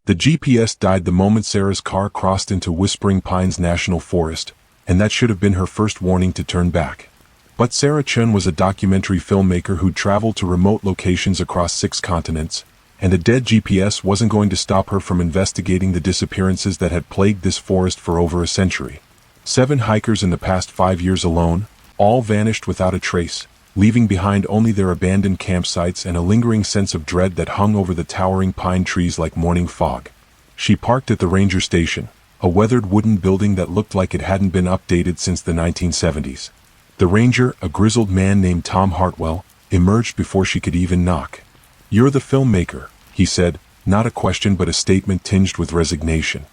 The GPS died the moment Sarah's car crossed into Whispering Pines National Forest, and that should have been her first warning to turn back. But Sarah Chun was a documentary filmmaker who'd traveled to remote locations across 6 continents, and a dead GPS wasn't going to stop her from investigating the disappearances that had plagued this forest for over a century. 7 hikers in the past 5 years alone, all vanished without a trace, leaving behind only their abandoned campsites and a lingering sense of dread that hung over the towering pine trees like morning fog. She parked at the ranger station, a weathered wooden building that looked like it hadn't been updated since the 1970s. The ranger, a grizzled man named Tom Hartwell, emerged before she could even knock. "You're the filmmaker," he said, not a question but a statement tinged with resignation.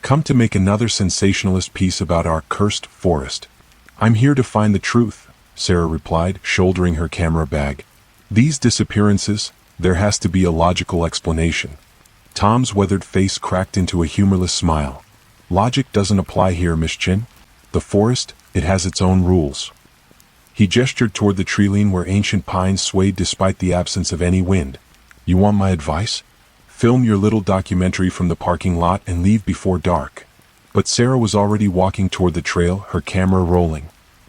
"Come to make another sensationalist piece about our cursed forest." "I'm here to find the truth," Sarah replied, shouldering her camera bag. "These disappearances, there has to be a logical explanation." Tom's weathered face cracked into a humorless smile. "Logic doesn't apply here, Miss Chin. The forest, it has its own rules." He gestured toward the treeline where ancient pines swayed despite the absence of any wind. "You want my advice? Film your little documentary from the parking lot and leave before dark." But Sarah was already walking toward the trail, her camera rolling.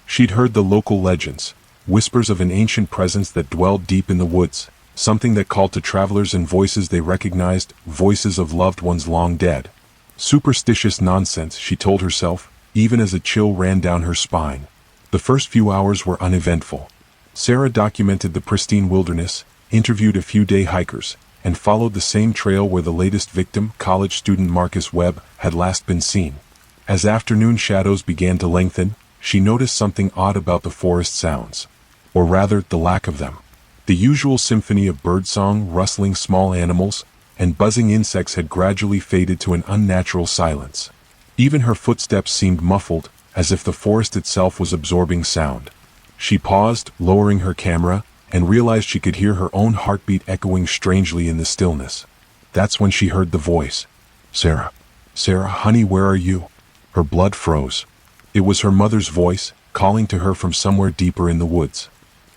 She'd heard the local legends, whispers of an ancient presence that dwelled deep in the woods, something that called to travelers in voices they recognized, voices of loved ones long dead. Superstitious nonsense, she told herself, even as a chill ran down her spine. The first few hours were uneventful. Sarah documented the pristine wilderness, interviewed a few day hikers, and followed the same trail where the latest victim, college student Marcus Webb, had last been seen. As afternoon shadows began to lengthen, she noticed something odd about the forest sounds. Or rather, the lack of them. The usual symphony of birdsong, rustling small animals, and buzzing insects had gradually faded to an unnatural silence. Even her footsteps seemed muffled, as if the forest itself was absorbing sound. She paused, lowering her camera, and realized she could hear her own heartbeat echoing strangely in the stillness. That's when she heard the voice. "Sarah. Sarah, honey, where are you?" Her blood froze. It was her mother's voice, calling to her from somewhere deeper in the woods.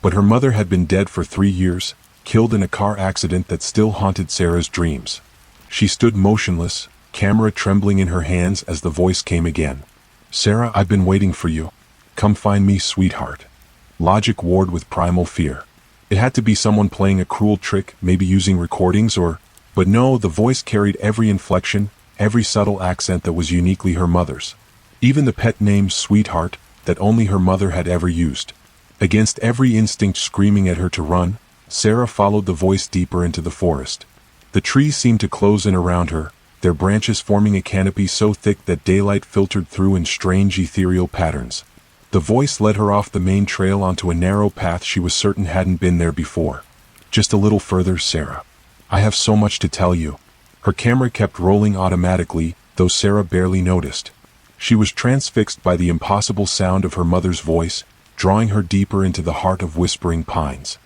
But her mother had been dead for 3 years, killed in a car accident that still haunted Sarah's dreams. She stood motionless, camera trembling in her hands as the voice came again. "Sarah, I've been waiting for you. Come find me, sweetheart." Logic warred with primal fear. It had to be someone playing a cruel trick, maybe using recordings or... But no, the voice carried every inflection, every subtle accent that was uniquely her mother's. Even the pet name Sweetheart, that only her mother had ever used. Against every instinct screaming at her to run, Sarah followed the voice deeper into the forest. The trees seemed to close in around her, their branches forming a canopy so thick that daylight filtered through in strange ethereal patterns. The voice led her off the main trail onto a narrow path she was certain hadn't been there before. "Just a little further, Sarah. I have so much to tell you." Her camera kept rolling automatically, though Sarah barely noticed. She was transfixed by the impossible sound of her mother's voice, drawing her deeper into the heart of Whispering Pines.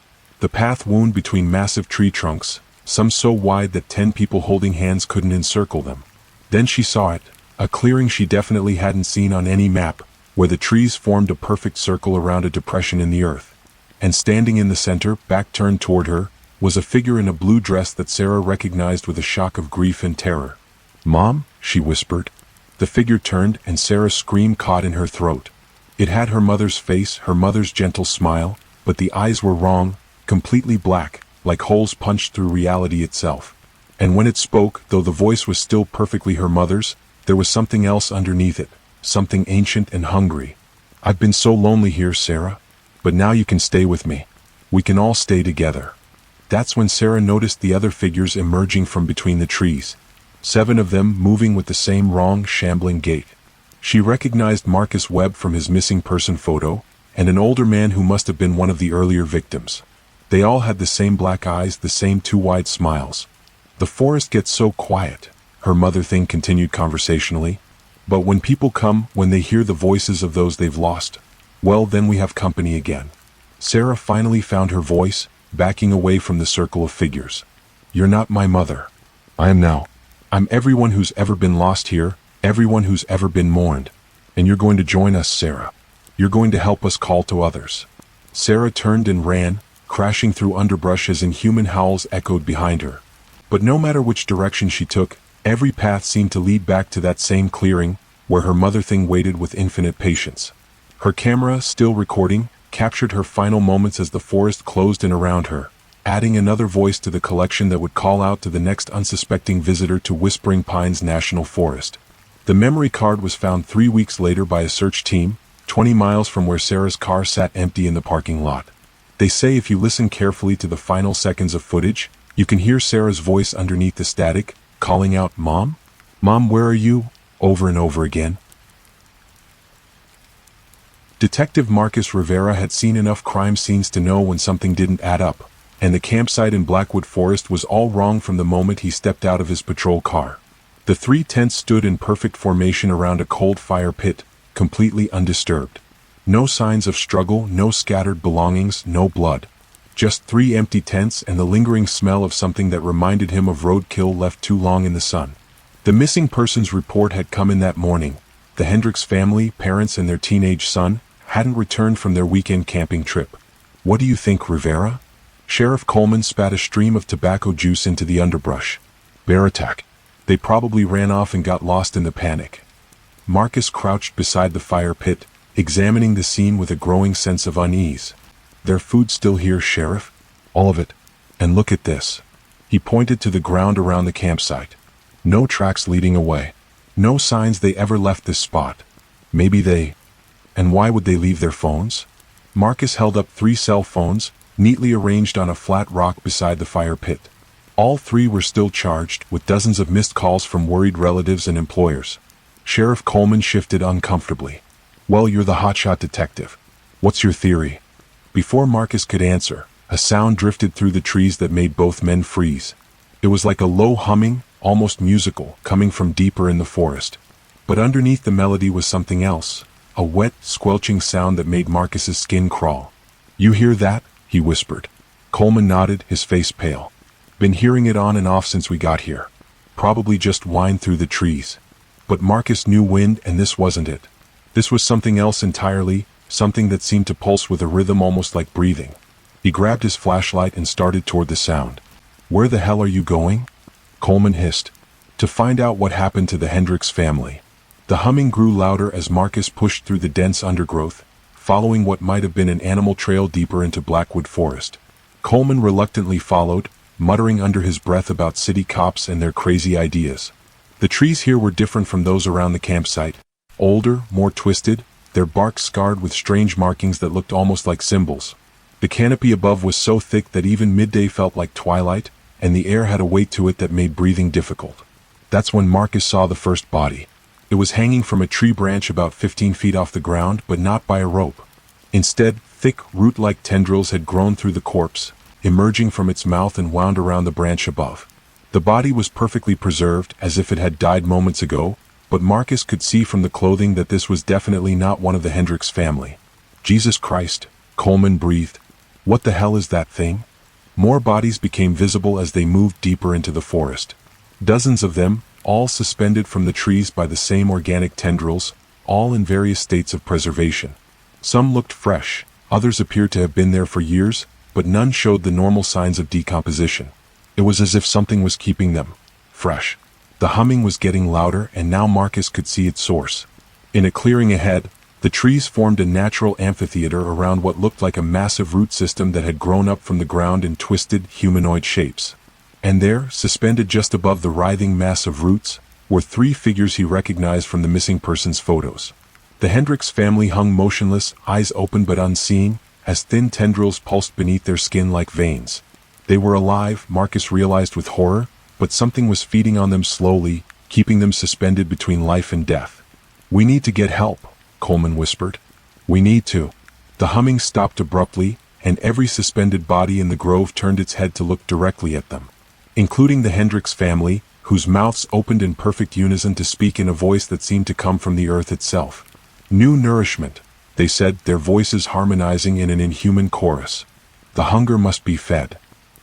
The path wound between massive tree trunks, some so wide that 10 people holding hands couldn't encircle them. Then she saw it, a clearing she definitely hadn't seen on any map, where the trees formed a perfect circle around a depression in the earth. And standing in the center, back turned toward her, was a figure in a blue dress that Sarah recognized with a shock of grief and terror. "Mom?" she whispered. The figure turned, and Sarah's scream caught in her throat. It had her mother's face, her mother's gentle smile, but the eyes were wrong, completely black, like holes punched through reality itself. And when it spoke, though the voice was still perfectly her mother's, there was something else underneath it, something ancient and hungry. "I've been so lonely here, Sarah. But now you can stay with me. We can all stay together." That's when Sarah noticed the other figures emerging from between the trees. 7 of them moving with the same wrong, shambling gait. She recognized Marcus Webb from his missing person photo, and an older man who must have been one of the earlier victims. They all had the same black eyes, the same 2 wide smiles. "The forest gets so quiet," her mother thing continued conversationally. "But when people come, when they hear the voices of those they've lost, well, then we have company again." Sarah finally found her voice, backing away from the circle of figures. "You're not my mother. I am now. I'm everyone who's ever been lost here, everyone who's ever been mourned. And you're going to join us, Sarah. You're going to help us call to others." Sarah turned and ran, crashing through underbrush as inhuman howls echoed behind her. But no matter which direction she took, Every path seemed to lead back to that same clearing, where her mother thing waited with infinite patience. Her camera, still recording, captured her final moments as the forest closed in around her, adding another voice to the collection that would call out to the next unsuspecting visitor to Whispering Pines National Forest. The memory card was found 3 weeks later by a search team, 20 miles from where Sarah's car sat empty in the parking lot. They say if you listen carefully to the final seconds of footage, you can hear Sarah's voice underneath the static, calling out, "Mom? Mom, where are you?" over and over again. Detective Marcus Rivera had seen enough crime scenes to know when something didn't add up, and the campsite in Blackwood Forest was all wrong from the moment he stepped out of his patrol car. The 3 tents stood in perfect formation around a cold fire pit, completely undisturbed. No signs of struggle, no scattered belongings, no blood. Just 3 empty tents and the lingering smell of something that reminded him of roadkill left too long in the sun. The missing persons report had come in that morning. The Hendricks family, parents and their teenage son, hadn't returned from their weekend camping trip. What do you think, Rivera? Sheriff Coleman spat a stream of tobacco juice into the underbrush. Bear attack. They probably ran off and got lost in the panic. Marcus crouched beside the fire pit, examining the scene with a growing sense of unease. Their food still here, Sheriff? All of it. And look at this. He pointed to the ground around the campsite. No tracks leading away. No signs they ever left this spot. Maybe they... And why would they leave their phones? Marcus held up 3 cell phones, neatly arranged on a flat rock beside the fire pit. All 3 were still charged, with dozens of missed calls from worried relatives and employers. Sheriff Coleman shifted uncomfortably. Well, you're the hotshot detective. What's your theory? Before Marcus could answer, a sound drifted through the trees that made both men freeze. It was like a low humming, almost musical, coming from deeper in the forest. But underneath the melody was something else, a wet, squelching sound that made Marcus's skin crawl. You hear that? He whispered. Coleman nodded, his face pale. Been hearing it on and off since we got here. Probably just whined through the trees. But Marcus knew wind, and this wasn't it. This was something else entirely, something that seemed to pulse with a rhythm almost like breathing. He grabbed his flashlight and started toward the sound. Where the hell are you going? Coleman hissed. To find out what happened to the Hendricks family. The humming grew louder as Marcus pushed through the dense undergrowth, following what might have been an animal trail deeper into Blackwood Forest. Coleman reluctantly followed, muttering under his breath about city cops and their crazy ideas. The trees here were different from those around the campsite. Older, more twisted, their bark scarred with strange markings that looked almost like symbols. The canopy above was so thick that even midday felt like twilight, and the air had a weight to it that made breathing difficult. That's when Marcus saw the first body. It was hanging from a tree branch about 15 feet off the ground, but not by a rope. Instead, thick, root-like tendrils had grown through the corpse, emerging from its mouth and wound around the branch above. The body was perfectly preserved, as if it had died moments ago, but Marcus could see from the clothing that this was definitely not one of the Hendricks family. Jesus Christ, Coleman breathed. What the hell is that thing? More bodies became visible as they moved deeper into the forest. Dozens of them, all suspended from the trees by the same organic tendrils, all in various states of preservation. Some looked fresh, others appeared to have been there for years, but none showed the normal signs of decomposition. It was as if something was keeping them fresh. The humming was getting louder, and now Marcus could see its source. In a clearing ahead, the trees formed a natural amphitheater around what looked like a massive root system that had grown up from the ground in twisted, humanoid shapes. And there, suspended just above the writhing mass of roots, were 3 figures he recognized from the missing persons photos. The Hendricks family hung motionless, eyes open but unseeing, as thin tendrils pulsed beneath their skin like veins. They were alive, Marcus realized with horror, but something was feeding on them slowly, keeping them suspended between life and death. We need to get help, Coleman whispered. We need to. The humming stopped abruptly, and every suspended body in the grove turned its head to look directly at them. Including the Hendricks family, whose mouths opened in perfect unison to speak in a voice that seemed to come from the earth itself. New nourishment, they said, their voices harmonizing in an inhuman chorus. The hunger must be fed.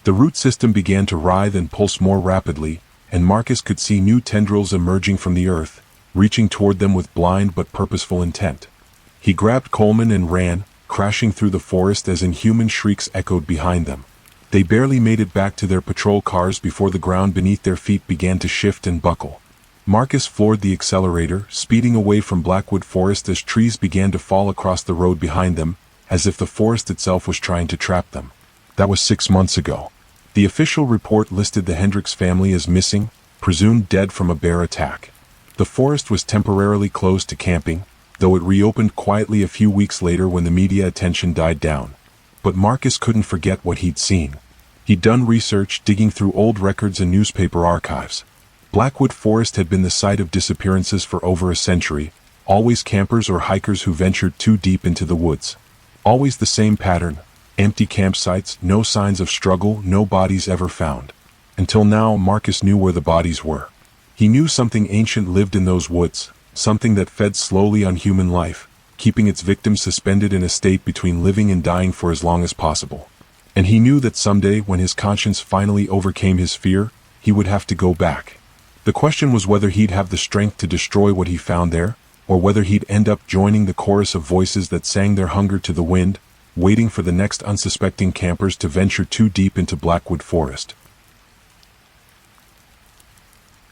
The root system began to writhe and pulse more rapidly, and Marcus could see new tendrils emerging from the earth, reaching toward them with blind but purposeful intent. He grabbed Coleman and ran, crashing through the forest as inhuman shrieks echoed behind them. They barely made it back to their patrol cars before the ground beneath their feet began to shift and buckle. Marcus floored the accelerator, speeding away from Blackwood Forest as trees began to fall across the road behind them, as if the forest itself was trying to trap them. That was 6 months ago. The official report listed the Hendricks family as missing, presumed dead from a bear attack. The forest was temporarily closed to camping, though it reopened quietly a few weeks later when the media attention died down. But Marcus couldn't forget what he'd seen. He'd done research, digging through old records and newspaper archives. Blackwood Forest had been the site of disappearances for over a century, always campers or hikers who ventured too deep into the woods. Always the same pattern: empty campsites, no signs of struggle, no bodies ever found. Until now, Marcus knew where the bodies were. He knew something ancient lived in those woods, something that fed slowly on human life, keeping its victims suspended in a state between living and dying for as long as possible. And he knew that someday, when his conscience finally overcame his fear, he would have to go back. The question was whether he'd have the strength to destroy what he found there, or whether he'd end up joining the chorus of voices that sang their hunger to the wind, waiting for the next unsuspecting campers to venture too deep into Blackwood Forest.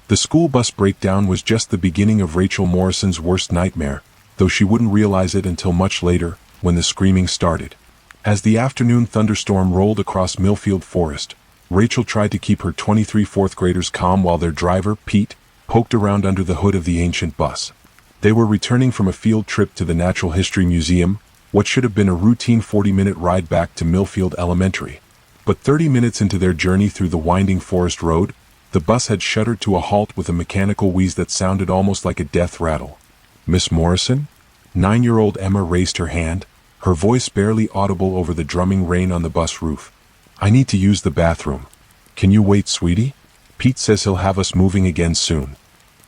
The school bus breakdown was just the beginning of Rachel Morrison's worst nightmare, though she wouldn't realize it until much later, when the screaming started. As the afternoon thunderstorm rolled across Millfield Forest, Rachel tried to keep her 23 fourth graders calm while their driver, Pete, poked around under the hood of the ancient bus. They were returning from a field trip to the Natural History Museum, what should have been a routine 40-minute ride back to Millfield Elementary. But 30 minutes into their journey through the winding forest road, the bus had shuddered to a halt with a mechanical wheeze that sounded almost like a death rattle. "Miss Morrison?" 9-year-old Emma raised her hand, her voice barely audible over the drumming rain on the bus roof. "I need to use the bathroom. Can you wait, sweetie? Pete says he'll have us moving again soon."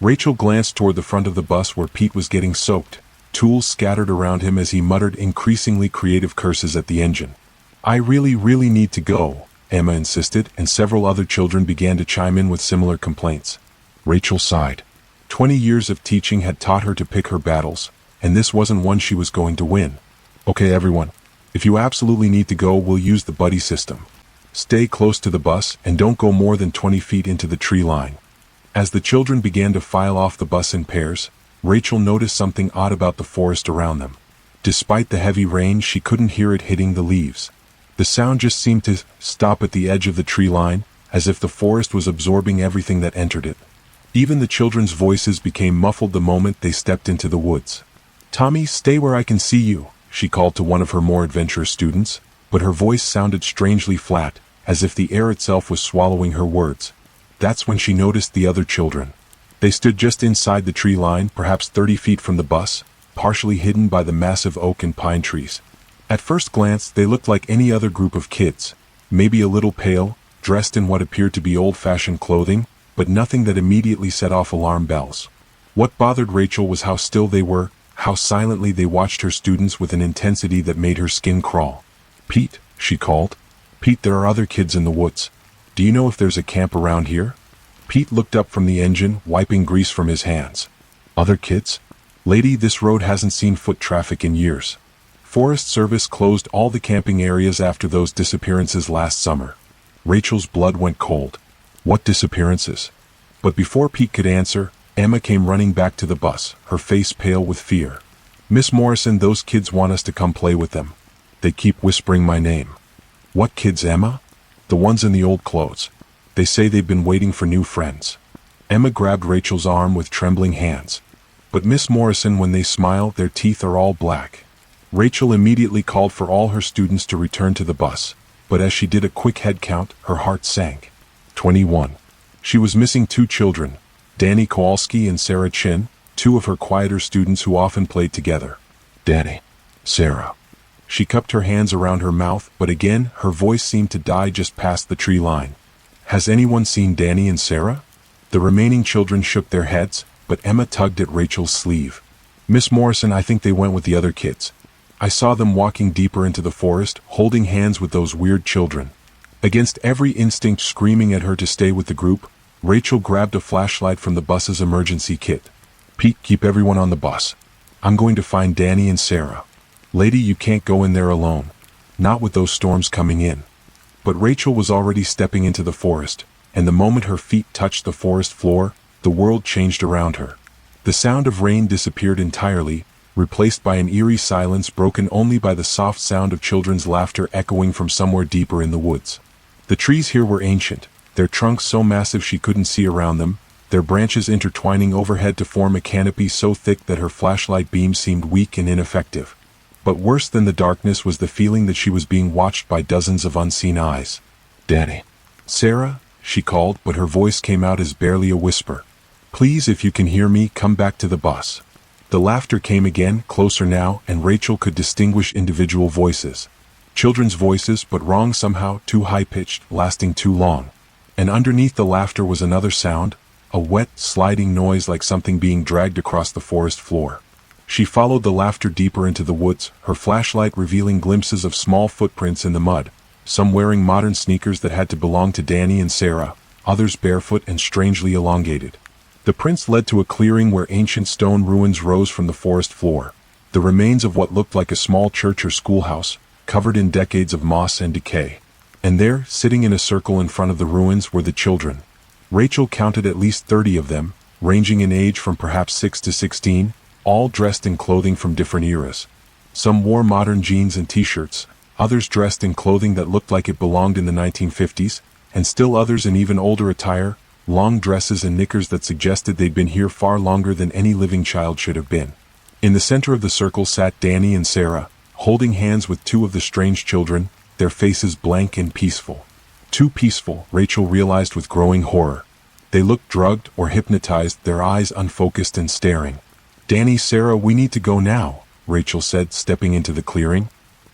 Rachel glanced toward the front of the bus where Pete was getting soaked, tools scattered around him as he muttered increasingly creative curses at the engine. "I really need to go," Emma insisted, and several other children began to chime in with similar complaints. Rachel sighed. 20 years of teaching had taught her to pick her battles, and this wasn't one she was going to win. "Okay, everyone. If you absolutely need to go, we'll use the buddy system. Stay close to the bus and don't go more than 20 feet into the tree line." As the children began to file off the bus in pairs, Rachel noticed something odd about the forest around them. Despite the heavy rain, she couldn't hear it hitting the leaves. The sound just seemed to stop at the edge of the tree line, as if the forest was absorbing everything that entered it. Even the children's voices became muffled the moment they stepped into the woods. "Tommy, stay where I can see you," she called to one of her more adventurous students, but her voice sounded strangely flat, as if the air itself was swallowing her words. That's when she noticed the other children. They stood just inside the tree line, perhaps 30 feet from the bus, partially hidden by the massive oak and pine trees. At first glance, they looked like any other group of kids, maybe a little pale, dressed in what appeared to be old-fashioned clothing, but nothing that immediately set off alarm bells. What bothered Rachel was how still they were, how silently they watched her students with an intensity that made her skin crawl. "Pete," she called. "Pete, there are other kids in the woods. Do you know if there's a camp around here?" Pete looked up from the engine, wiping grease from his hands. "Other kids? Lady, this road hasn't seen foot traffic in years. Forest Service closed all the camping areas after those disappearances last summer." Rachel's blood went cold. What disappearances? But before Pete could answer, Emma came running back to the bus, her face pale with fear. "Miss Morrison, those kids want us to come play with them. They keep whispering my name." "What kids, Emma?" "The ones in the old clothes. They say they've been waiting for new friends." Emma grabbed Rachel's arm with trembling hands. "But Miss Morrison, when they smile, their teeth are all black." Rachel immediately called for all her students to return to the bus, but as she did a quick head count, her heart sank. 21. She was missing 2 children, Danny Kowalski and Sarah Chin, 2 of her quieter students who often played together. "Danny. Sarah." She cupped her hands around her mouth, but again, her voice seemed to die just past the tree line. "Has anyone seen Danny and Sarah?" The remaining children shook their heads, but Emma tugged at Rachel's sleeve. "Miss Morrison, I think they went with the other kids. I saw them walking deeper into the forest, holding hands with those weird children." Against every instinct screaming at her to stay with the group, Rachel grabbed a flashlight from the bus's emergency kit. "Pete, keep everyone on the bus. I'm going to find Danny and Sarah. Lady, you can't go in there alone. Not with those storms coming in." But Rachel was already stepping into the forest, and the moment her feet touched the forest floor, the world changed around her. The sound of rain disappeared entirely, replaced by an eerie silence broken only by the soft sound of children's laughter echoing from somewhere deeper in the woods. The trees here were ancient, their trunks so massive she couldn't see around them, their branches intertwining overhead to form a canopy so thick that her flashlight beam seemed weak and ineffective. But worse than the darkness was the feeling that she was being watched by dozens of unseen eyes. "Danny." "Sarah," she called, but her voice came out as barely a whisper. "Please, if you can hear me, come back to the bus." The laughter came again, closer now, and Rachel could distinguish individual voices. Children's voices, but wrong somehow, too high-pitched, lasting too long. And underneath the laughter was another sound, a wet, sliding noise like something being dragged across the forest floor. She followed the laughter deeper into the woods, her flashlight revealing glimpses of small footprints in the mud, some wearing modern sneakers that had to belong to Danny and Sarah, others barefoot and strangely elongated. The prints led to a clearing where ancient stone ruins rose from the forest floor, the remains of what looked like a small church or schoolhouse, covered in decades of moss and decay. And there, sitting in a circle in front of the ruins, were the children. Rachel counted at least 30 of them, ranging in age from perhaps 6 to 16, all dressed in clothing from different eras. Some wore modern jeans and t-shirts, others dressed in clothing that looked like it belonged in the 1950s, and still others in even older attire, long dresses and knickers that suggested they'd been here far longer than any living child should have been. In the center of the circle sat Danny and Sarah, holding hands with two of the strange children, their faces blank and peaceful. Too peaceful, Rachel realized with growing horror. They looked drugged or hypnotized, their eyes unfocused and staring. "Danny, Sarah, we need to go now," Rachel said, stepping into the clearing.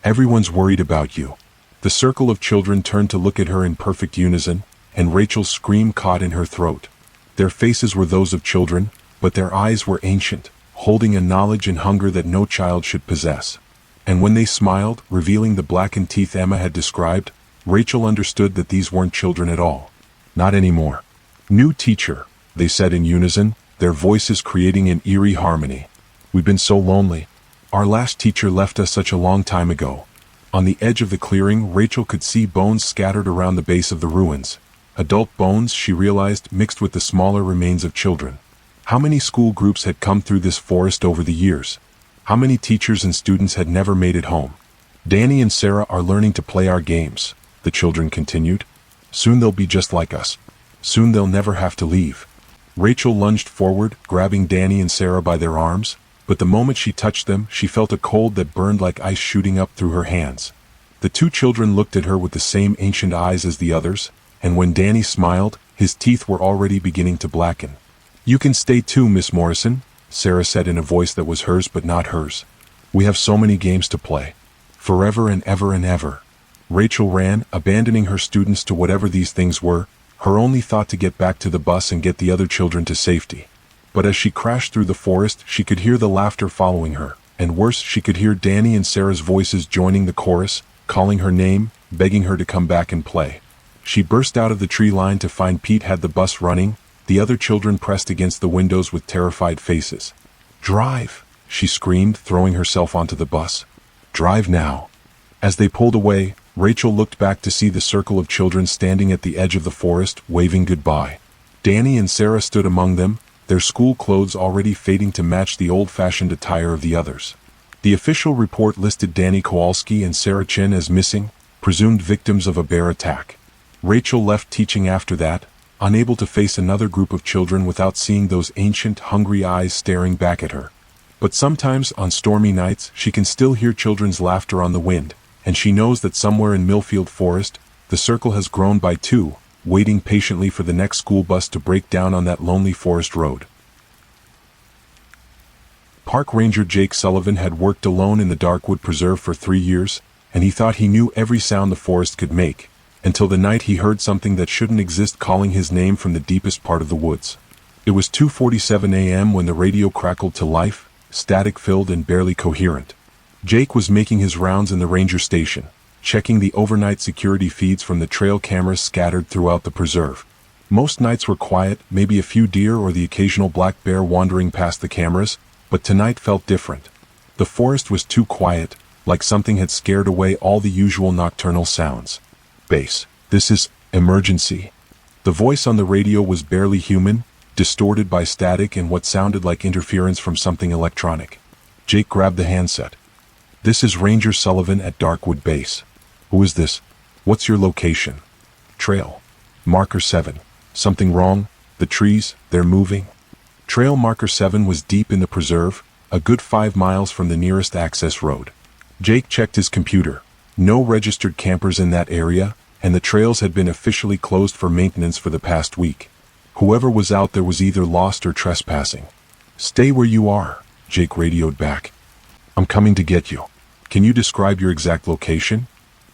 "Everyone's worried about you." The circle of children turned to look at her in perfect unison, and Rachel's scream caught in her throat. Their faces were those of children, but their eyes were ancient, holding a knowledge and hunger that no child should possess. And when they smiled, revealing the blackened teeth Emma had described, Rachel understood that these weren't children at all. Not anymore. "New teacher," they said in unison, their voices creating an eerie harmony. "We've been so lonely. Our last teacher left us such a long time ago." On the edge of the clearing, Rachel could see bones scattered around the base of the ruins. Adult bones, she realized, mixed with the smaller remains of children. How many school groups had come through this forest over the years? How many teachers and students had never made it home? "Danny and Sarah are learning to play our games," the children continued. "Soon they'll be just like us. Soon they'll never have to leave." Rachel lunged forward, grabbing Danny and Sarah by their arms, but the moment she touched them, she felt a cold that burned like ice shooting up through her hands. The two children looked at her with the same ancient eyes as the others, and when Danny smiled, his teeth were already beginning to blacken. "You can stay too, Miss Morrison," Sarah said in a voice that was hers but not hers. "We have so many games to play. Forever and ever and ever." Rachel ran, abandoning her students to whatever these things were, her only thought to get back to the bus and get the other children to safety. But as she crashed through the forest, she could hear the laughter following her, and worse, she could hear Danny and Sarah's voices joining the chorus, calling her name, begging her to come back and play. She burst out of the tree line to find Pete had the bus running, the other children pressed against the windows with terrified faces. "Drive!" she screamed, throwing herself onto the bus. "Drive now!" As they pulled away, Rachel looked back to see the circle of children standing at the edge of the forest, waving goodbye. Danny and Sarah stood among them, their school clothes already fading to match the old-fashioned attire of the others. The official report listed Danny Kowalski and Sarah Chen as missing, presumed victims of a bear attack. Rachel left teaching after that, unable to face another group of children without seeing those ancient, hungry eyes staring back at her. But sometimes, on stormy nights, she can still hear children's laughter on the wind, and she knows that somewhere in Millfield Forest, the circle has grown by two, waiting patiently for the next school bus to break down on that lonely forest road. Park Ranger Jake Sullivan had worked alone in the Darkwood Preserve for 3 years, and he thought he knew every sound the forest could make, until the night he heard something that shouldn't exist calling his name from the deepest part of the woods. It was 2:47 a.m. when the radio crackled to life, static-filled and barely coherent. Jake was making his rounds in the ranger station, checking the overnight security feeds from the trail cameras scattered throughout the preserve. Most nights were quiet, maybe a few deer or the occasional black bear wandering past the cameras, but tonight felt different. The forest was too quiet, like something had scared away all the usual nocturnal sounds. Base. This is emergency. The voice on the radio was barely human, distorted by static and what sounded like interference from something electronic. Jake grabbed the handset. This is Ranger Sullivan at Darkwood Base. Who is this? What's your location? Trail. Marker 7. Something wrong? The trees, they're moving. Trail Marker 7 was deep in the preserve, a good 5 miles from the nearest access road. Jake checked his computer. No registered campers in that area, and the trails had been officially closed for maintenance for the past week. Whoever was out there was either lost or trespassing. Stay where you are, Jake radioed back. I'm coming to get you. Can you describe your exact location?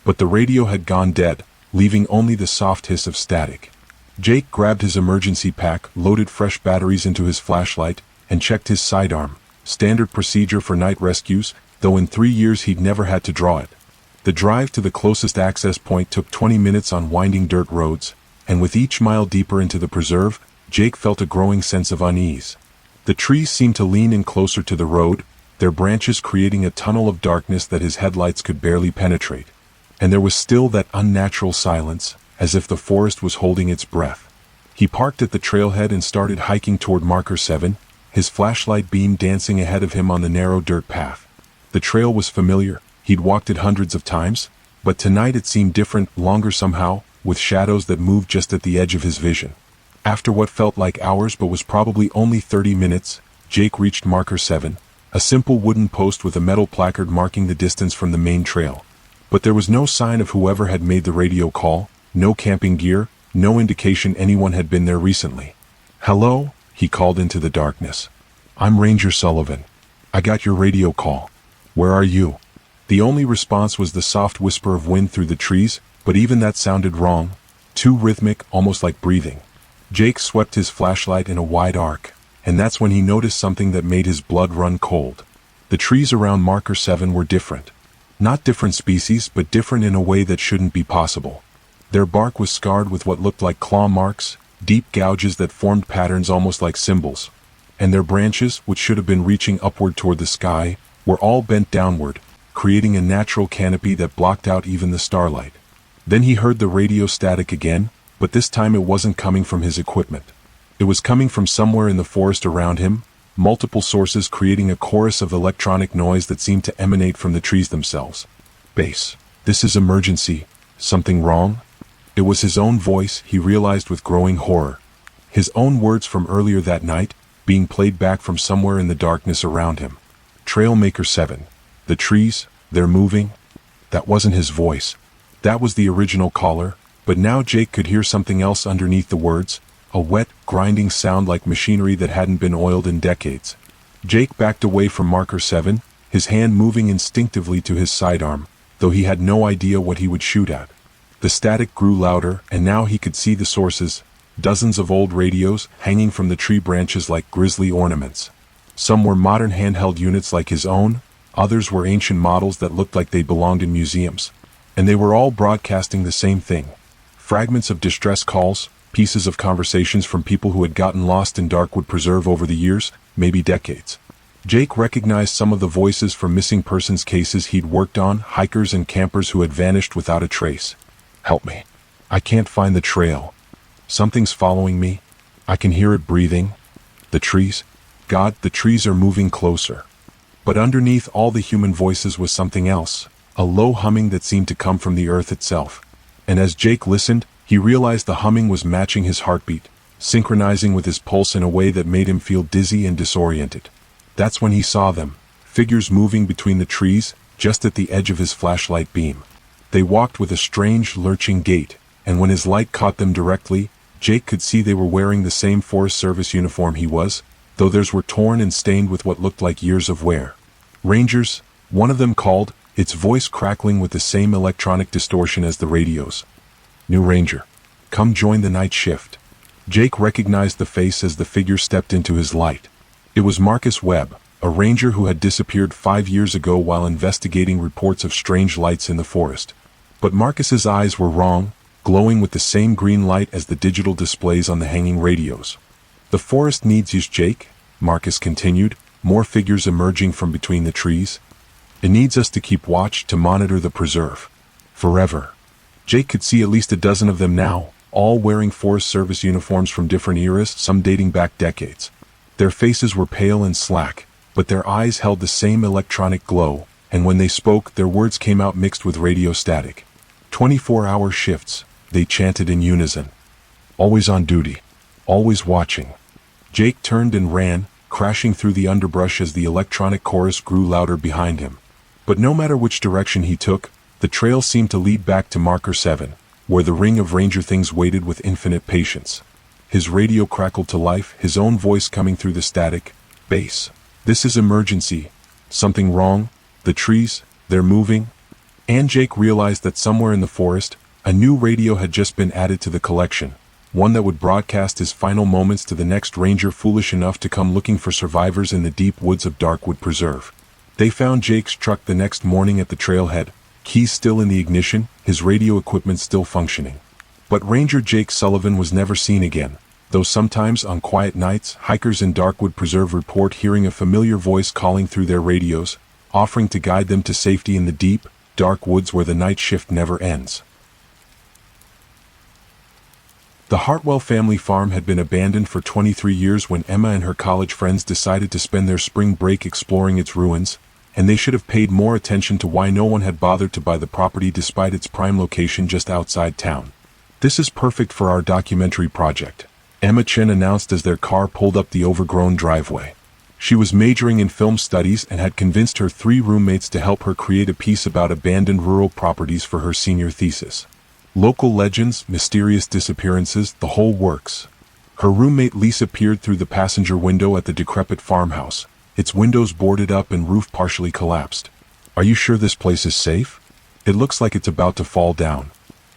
But the radio had gone dead, leaving only the soft hiss of static. Jake grabbed his emergency pack, loaded fresh batteries into his flashlight, and checked his sidearm. Standard procedure for night rescues, though in 3 years he'd never had to draw it. The drive to the closest access point took 20 minutes on winding dirt roads, and with each mile deeper into the preserve, Jake felt a growing sense of unease. The trees seemed to lean in closer to the road, their branches creating a tunnel of darkness that his headlights could barely penetrate. And there was still that unnatural silence, as if the forest was holding its breath. He parked at the trailhead and started hiking toward Marker 7, his flashlight beam dancing ahead of him on the narrow dirt path. The trail was familiar, he'd walked it hundreds of times, but tonight it seemed different, longer somehow, with shadows that moved just at the edge of his vision. After what felt like hours but was probably only 30 minutes, Jake reached Marker 7, a simple wooden post with a metal placard marking the distance from the main trail. But there was no sign of whoever had made the radio call, no camping gear, no indication anyone had been there recently. Hello, he called into the darkness. I'm Ranger Sullivan. I got your radio call. Where are you? The only response was the soft whisper of wind through the trees, but even that sounded wrong, too rhythmic, almost like breathing. Jake swept his flashlight in a wide arc, and that's when he noticed something that made his blood run cold. The trees around Marker 7 were different. Not different species, but different in a way that shouldn't be possible. Their bark was scarred with what looked like claw marks, deep gouges that formed patterns almost like symbols. And their branches, which should have been reaching upward toward the sky, were all bent downward, creating a natural canopy that blocked out even the starlight. Then he heard the radio static again, but this time it wasn't coming from his equipment. It was coming from somewhere in the forest around him, multiple sources creating a chorus of electronic noise that seemed to emanate from the trees themselves. Base. This is emergency. Something wrong? It was his own voice, he realized with growing horror. His own words from earlier that night, being played back from somewhere in the darkness around him. Trailmaker 7. The trees, they're moving. That wasn't his voice. That was the original caller, but now Jake could hear something else underneath the words, a wet, grinding sound like machinery that hadn't been oiled in decades. Jake backed away from Marker 7, his hand moving instinctively to his sidearm, though he had no idea what he would shoot at. The static grew louder, and now he could see the sources, dozens of old radios hanging from the tree branches like grisly ornaments. Some were modern handheld units like his own, others were ancient models that looked like they belonged in museums. And they were all broadcasting the same thing. Fragments of distress calls, pieces of conversations from people who had gotten lost in Darkwood Preserve over the years, maybe decades. Jake recognized some of the voices from missing persons cases he'd worked on, hikers and campers who had vanished without a trace. Help me. I can't find the trail. Something's following me. I can hear it breathing. The trees? God, the trees are moving closer. But underneath all the human voices was something else, a low humming that seemed to come from the earth itself. And as Jake listened, he realized the humming was matching his heartbeat, synchronizing with his pulse in a way that made him feel dizzy and disoriented. That's when he saw them, figures moving between the trees, just at the edge of his flashlight beam. They walked with a strange, lurching gait, and when his light caught them directly, Jake could see they were wearing the same Forest Service uniform he was, though theirs were torn and stained with what looked like years of wear. Rangers, one of them called, its voice crackling with the same electronic distortion as the radios. New Ranger. Come join the night shift. Jake recognized the face as the figure stepped into his light. It was Marcus Webb, a ranger who had disappeared 5 years ago while investigating reports of strange lights in the forest. But Marcus's eyes were wrong, glowing with the same green light as the digital displays on the hanging radios. The forest needs you, Jake, Marcus continued, more figures emerging from between the trees. It needs us to keep watch, to monitor the preserve. Forever. Jake could see at least a dozen of them now, all wearing Forest Service uniforms from different eras, some dating back decades. Their faces were pale and slack, but their eyes held the same electronic glow, and when they spoke, their words came out mixed with radio static. 24-hour shifts, they chanted in unison. Always on duty. Always watching. Jake turned and ran, crashing through the underbrush as the electronic chorus grew louder behind him. But no matter which direction he took, the trail seemed to lead back to Marker 7, where the ring of Ranger Things waited with infinite patience. His radio crackled to life, his own voice coming through the static. Base. This is emergency. Something wrong? The trees, they're moving? And Jake realized that somewhere in the forest, a new radio had just been added to the collection, one that would broadcast his final moments to the next ranger foolish enough to come looking for survivors in the deep woods of Darkwood Preserve. They found Jake's truck the next morning at the trailhead, keys still in the ignition, his radio equipment still functioning. But Ranger Jake Sullivan was never seen again, though sometimes on quiet nights, hikers in Darkwood Preserve report hearing a familiar voice calling through their radios, offering to guide them to safety in the deep, dark woods where the night shift never ends. The Hartwell family farm had been abandoned for 23 years when Emma and her college friends decided to spend their spring break exploring its ruins, and they should have paid more attention to why no one had bothered to buy the property despite its prime location just outside town. This is perfect for our documentary project, Emma Chen announced as their car pulled up the overgrown driveway. She was majoring in film studies and had convinced her 3 roommates to help her create a piece about abandoned rural properties for her senior thesis. Local legends, mysterious disappearances, the whole works. Her roommate Lisa peered through the passenger window at the decrepit farmhouse, its windows boarded up and roof partially collapsed. Are you sure this place is safe? It looks like it's about to fall down.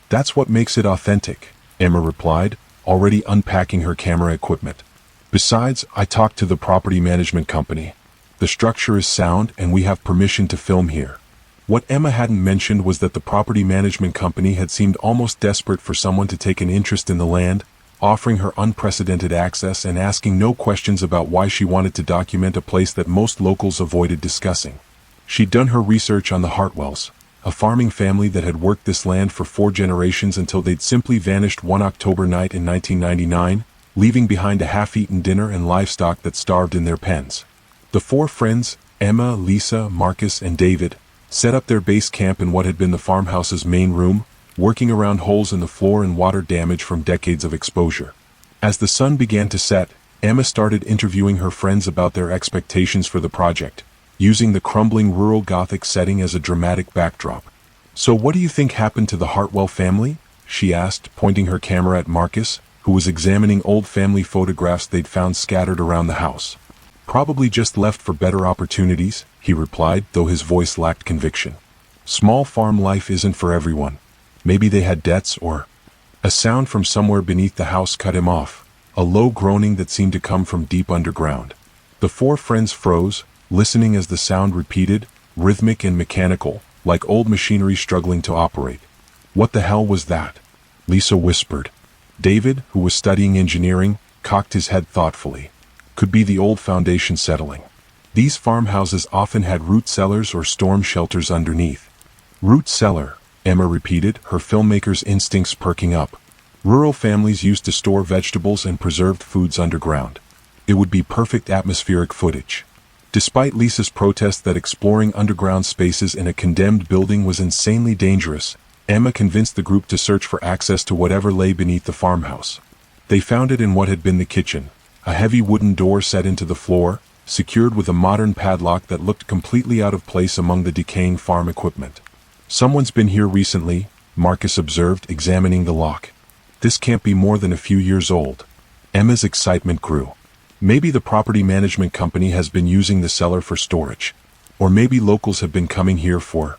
That's what makes it authentic, Emma replied, already unpacking her camera equipment. Besides, I talked to the property management company. The structure is sound and we have permission to film here. What Emma hadn't mentioned was that the property management company had seemed almost desperate for someone to take an interest in the land, offering her unprecedented access and asking no questions about why she wanted to document a place that most locals avoided discussing. She'd done her research on the Hartwells, a farming family that had worked this land for 4 generations until they'd simply vanished one October night in 1999, leaving behind a half-eaten dinner and livestock that starved in their pens. The 4 friends, Emma, Lisa, Marcus, and David, set up their base camp in what had been the farmhouse's main room, working around holes in the floor and water damage from decades of exposure. As the sun began to set, Emma started interviewing her friends about their expectations for the project, using the crumbling rural Gothic setting as a dramatic backdrop. "So what do you think happened to the Hartwell family?" she asked, pointing her camera at Marcus, who was examining old family photographs they'd found scattered around the house. "Probably just left for better opportunities," he replied, though his voice lacked conviction. "Small farm life isn't for everyone. Maybe they had debts or—" A sound from somewhere beneath the house cut him off, a low groaning that seemed to come from deep underground. The 4 friends froze, listening as the sound repeated, rhythmic and mechanical, like old machinery struggling to operate. "What the hell was that?" Lisa whispered. David, who was studying engineering, cocked his head thoughtfully. "Could be the old foundation settling. These farmhouses often had root cellars or storm shelters underneath." "Root cellar," Emma repeated, her filmmaker's instincts perking up. Rural families used to store vegetables and preserved foods underground. It would be perfect atmospheric footage. Despite Lisa's protest that exploring underground spaces in a condemned building was insanely dangerous, Emma convinced the group to search for access to whatever lay beneath the farmhouse. They found it in what had been the kitchen, a heavy wooden door set into the floor, secured with a modern padlock that looked completely out of place among the decaying farm equipment. "Someone's been here recently," Marcus observed, examining the lock. "This can't be more than a few years old." Emma's excitement grew. Maybe the property management company has been using the cellar for storage. Or maybe locals have been coming here for...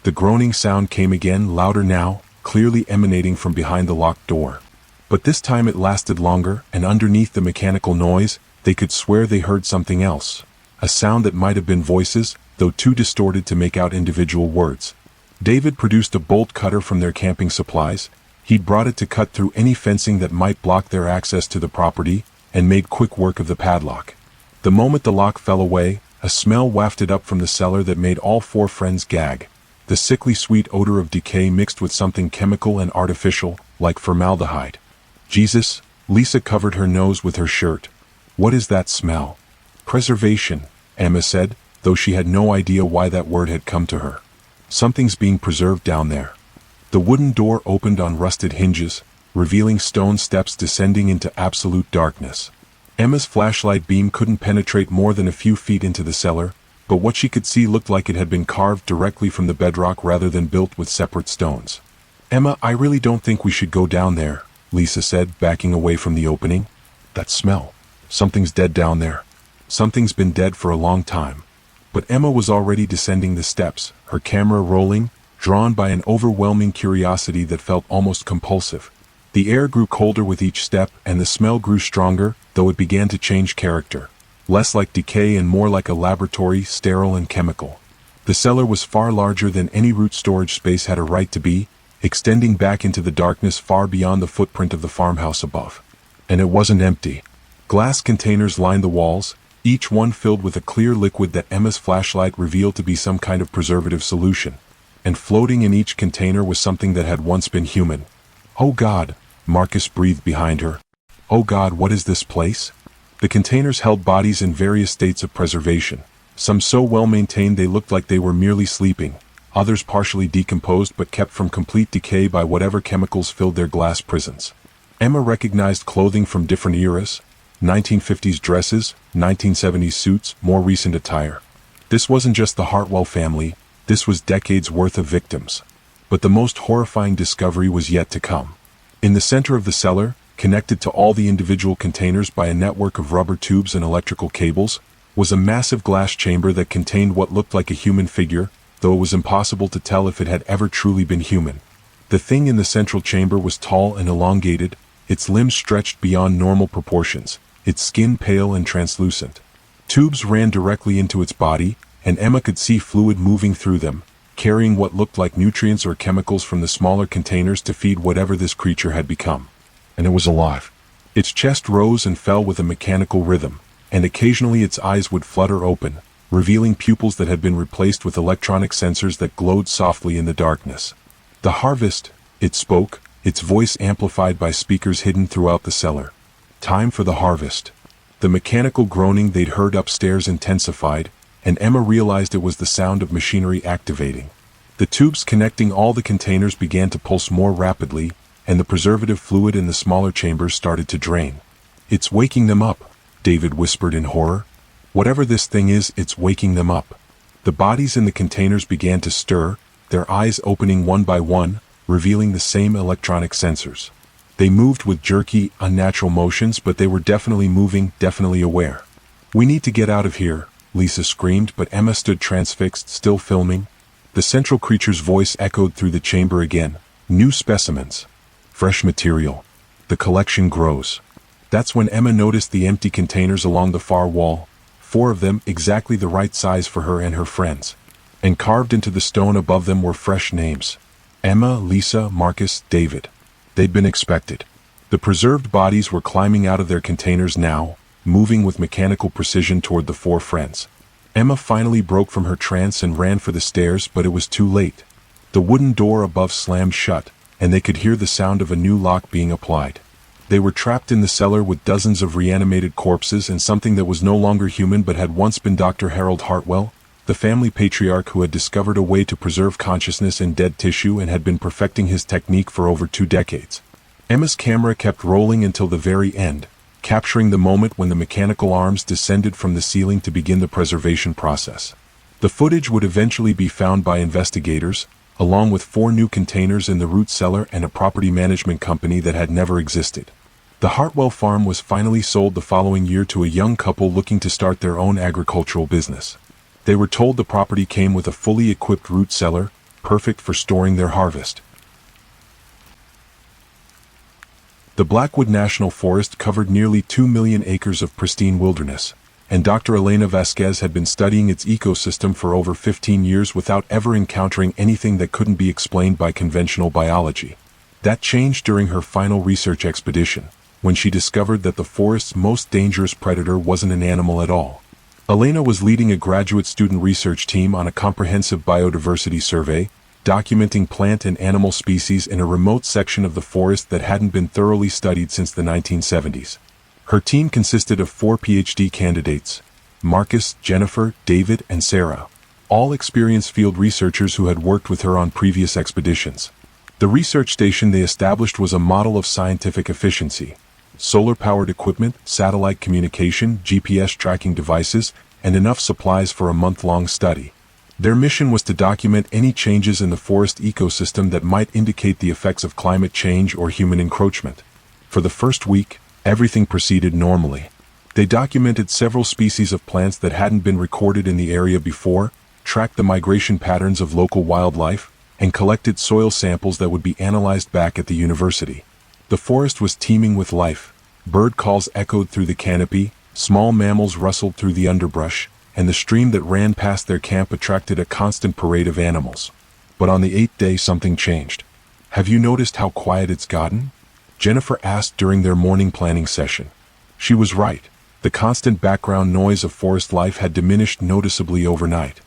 The groaning sound came again, louder now, clearly emanating from behind the locked door. But this time it lasted longer, and underneath the mechanical noise, they could swear they heard something else. A sound that might have been voices, though too distorted to make out individual words. David produced a bolt cutter from their camping supplies. He'd brought it to cut through any fencing that might block their access to the property, and made quick work of the padlock. The moment the lock fell away, a smell wafted up from the cellar that made all 4 friends gag. the sickly sweet odor of decay mixed with something chemical and artificial, like formaldehyde. Jesus, Lisa covered her nose with her shirt. What is that smell? Preservation, Emma said, though she had no idea why that word had come to her. Something's being preserved down there. The wooden door opened on rusted hinges, revealing stone steps descending into absolute darkness. Emma's flashlight beam couldn't penetrate more than a few feet into the cellar, but what she could see looked like it had been carved directly from the bedrock rather than built with separate stones. Emma, I really don't think we should go down there, Lisa said, backing away from the opening. That smell. Something's dead down there. Something's been dead for a long time. But Emma was already descending the steps, her camera rolling, drawn by an overwhelming curiosity that felt almost compulsive. The air grew colder with each step, and the smell grew stronger, though it began to change character. Less like decay and more like a laboratory, sterile and chemical. The cellar was far larger than any root storage space had a right to be, extending back into the darkness far beyond the footprint of the farmhouse above. And it wasn't empty. Glass containers lined the walls, each one filled with a clear liquid that Emma's flashlight revealed to be some kind of preservative solution. And floating in each container was something that had once been human. Oh God, Marcus breathed behind her. Oh God, what is this place? The containers held bodies in various states of preservation, some so well maintained they looked like they were merely sleeping, others partially decomposed but kept from complete decay by whatever chemicals filled their glass prisons. Emma recognized clothing from different eras, 1950s dresses, 1970s suits, more recent attire. This wasn't just the Hartwell family, this was decades worth of victims. But the most horrifying discovery was yet to come. In the center of the cellar, connected to all the individual containers by a network of rubber tubes and electrical cables, was a massive glass chamber that contained what looked like a human figure, though it was impossible to tell if it had ever truly been human. The thing in the central chamber was tall and elongated, its limbs stretched beyond normal proportions, its skin pale and translucent. Tubes ran directly into its body, and Emma could see fluid moving through them, carrying what looked like nutrients or chemicals from the smaller containers to feed whatever this creature had become. And it was alive. Its chest rose and fell with a mechanical rhythm, and occasionally its eyes would flutter open, revealing pupils that had been replaced with electronic sensors that glowed softly in the darkness. The harvest, it spoke, its voice amplified by speakers hidden throughout the cellar. Time for the harvest. The mechanical groaning they'd heard upstairs intensified, and Emma realized it was the sound of machinery activating. The tubes connecting all the containers began to pulse more rapidly, and the preservative fluid in the smaller chambers started to drain. It's waking them up, David whispered in horror. Whatever this thing is, it's waking them up. The bodies in the containers began to stir, their eyes opening one by one, revealing the same electronic sensors. They moved with jerky, unnatural motions, but they were definitely moving, definitely aware. We need to get out of here, Lisa screamed, but Emma stood transfixed, still filming. The central creature's voice echoed through the chamber again. New specimens. Fresh material. The collection grows. That's when Emma noticed the empty containers along the far wall, 4 of them exactly the right size for her and her friends. And carved into the stone above them were fresh names. Emma, Lisa, Marcus, David. They'd been expected. The preserved bodies were climbing out of their containers now, moving with mechanical precision toward the 4 friends. Emma finally broke from her trance and ran for the stairs, but it was too late. The wooden door above slammed shut, and they could hear the sound of a new lock being applied. They were trapped in the cellar with dozens of reanimated corpses and something that was no longer human but had once been Dr. Harold Hartwell, the family patriarch who had discovered a way to preserve consciousness in dead tissue and had been perfecting his technique for over 2 decades. Emma's camera kept rolling until the very end, capturing the moment when the mechanical arms descended from the ceiling to begin the preservation process. The footage would eventually be found by investigators, along with 4 new containers in the root cellar and a property management company that had never existed. The Hartwell farm was finally sold the following year to a young couple looking to start their own agricultural business. They were told the property came with a fully equipped root cellar, perfect for storing their harvest. The Blackwood National Forest covered nearly 2 million acres of pristine wilderness, and Dr. Elena Vasquez had been studying its ecosystem for over 15 years without ever encountering anything that couldn't be explained by conventional biology. That changed during her final research expedition, when she discovered that the forest's most dangerous predator wasn't an animal at all. Elena was leading a graduate student research team on a comprehensive biodiversity survey, documenting plant and animal species in a remote section of the forest that hadn't been thoroughly studied since the 1970s. Her team consisted of 4 PhD candidates: Marcus, Jennifer, David, and Sarah, all experienced field researchers who had worked with her on previous expeditions. The research station they established was a model of scientific efficiency: solar-powered equipment, satellite communication, GPS tracking devices, and enough supplies for a month-long study. Their mission was to document any changes in the forest ecosystem that might indicate the effects of climate change or human encroachment. For the first week, everything proceeded normally. They documented several species of plants that hadn't been recorded in the area before, tracked the migration patterns of local wildlife, and collected soil samples that would be analyzed back at the university. The forest was teeming with life. Bird calls echoed through the canopy, small mammals rustled through the underbrush, and the stream that ran past their camp attracted a constant parade of animals. But on the 8th day something changed. "Have you noticed how quiet it's gotten?" Jennifer asked during their morning planning session. She was right. The constant background noise of forest life had diminished noticeably overnight.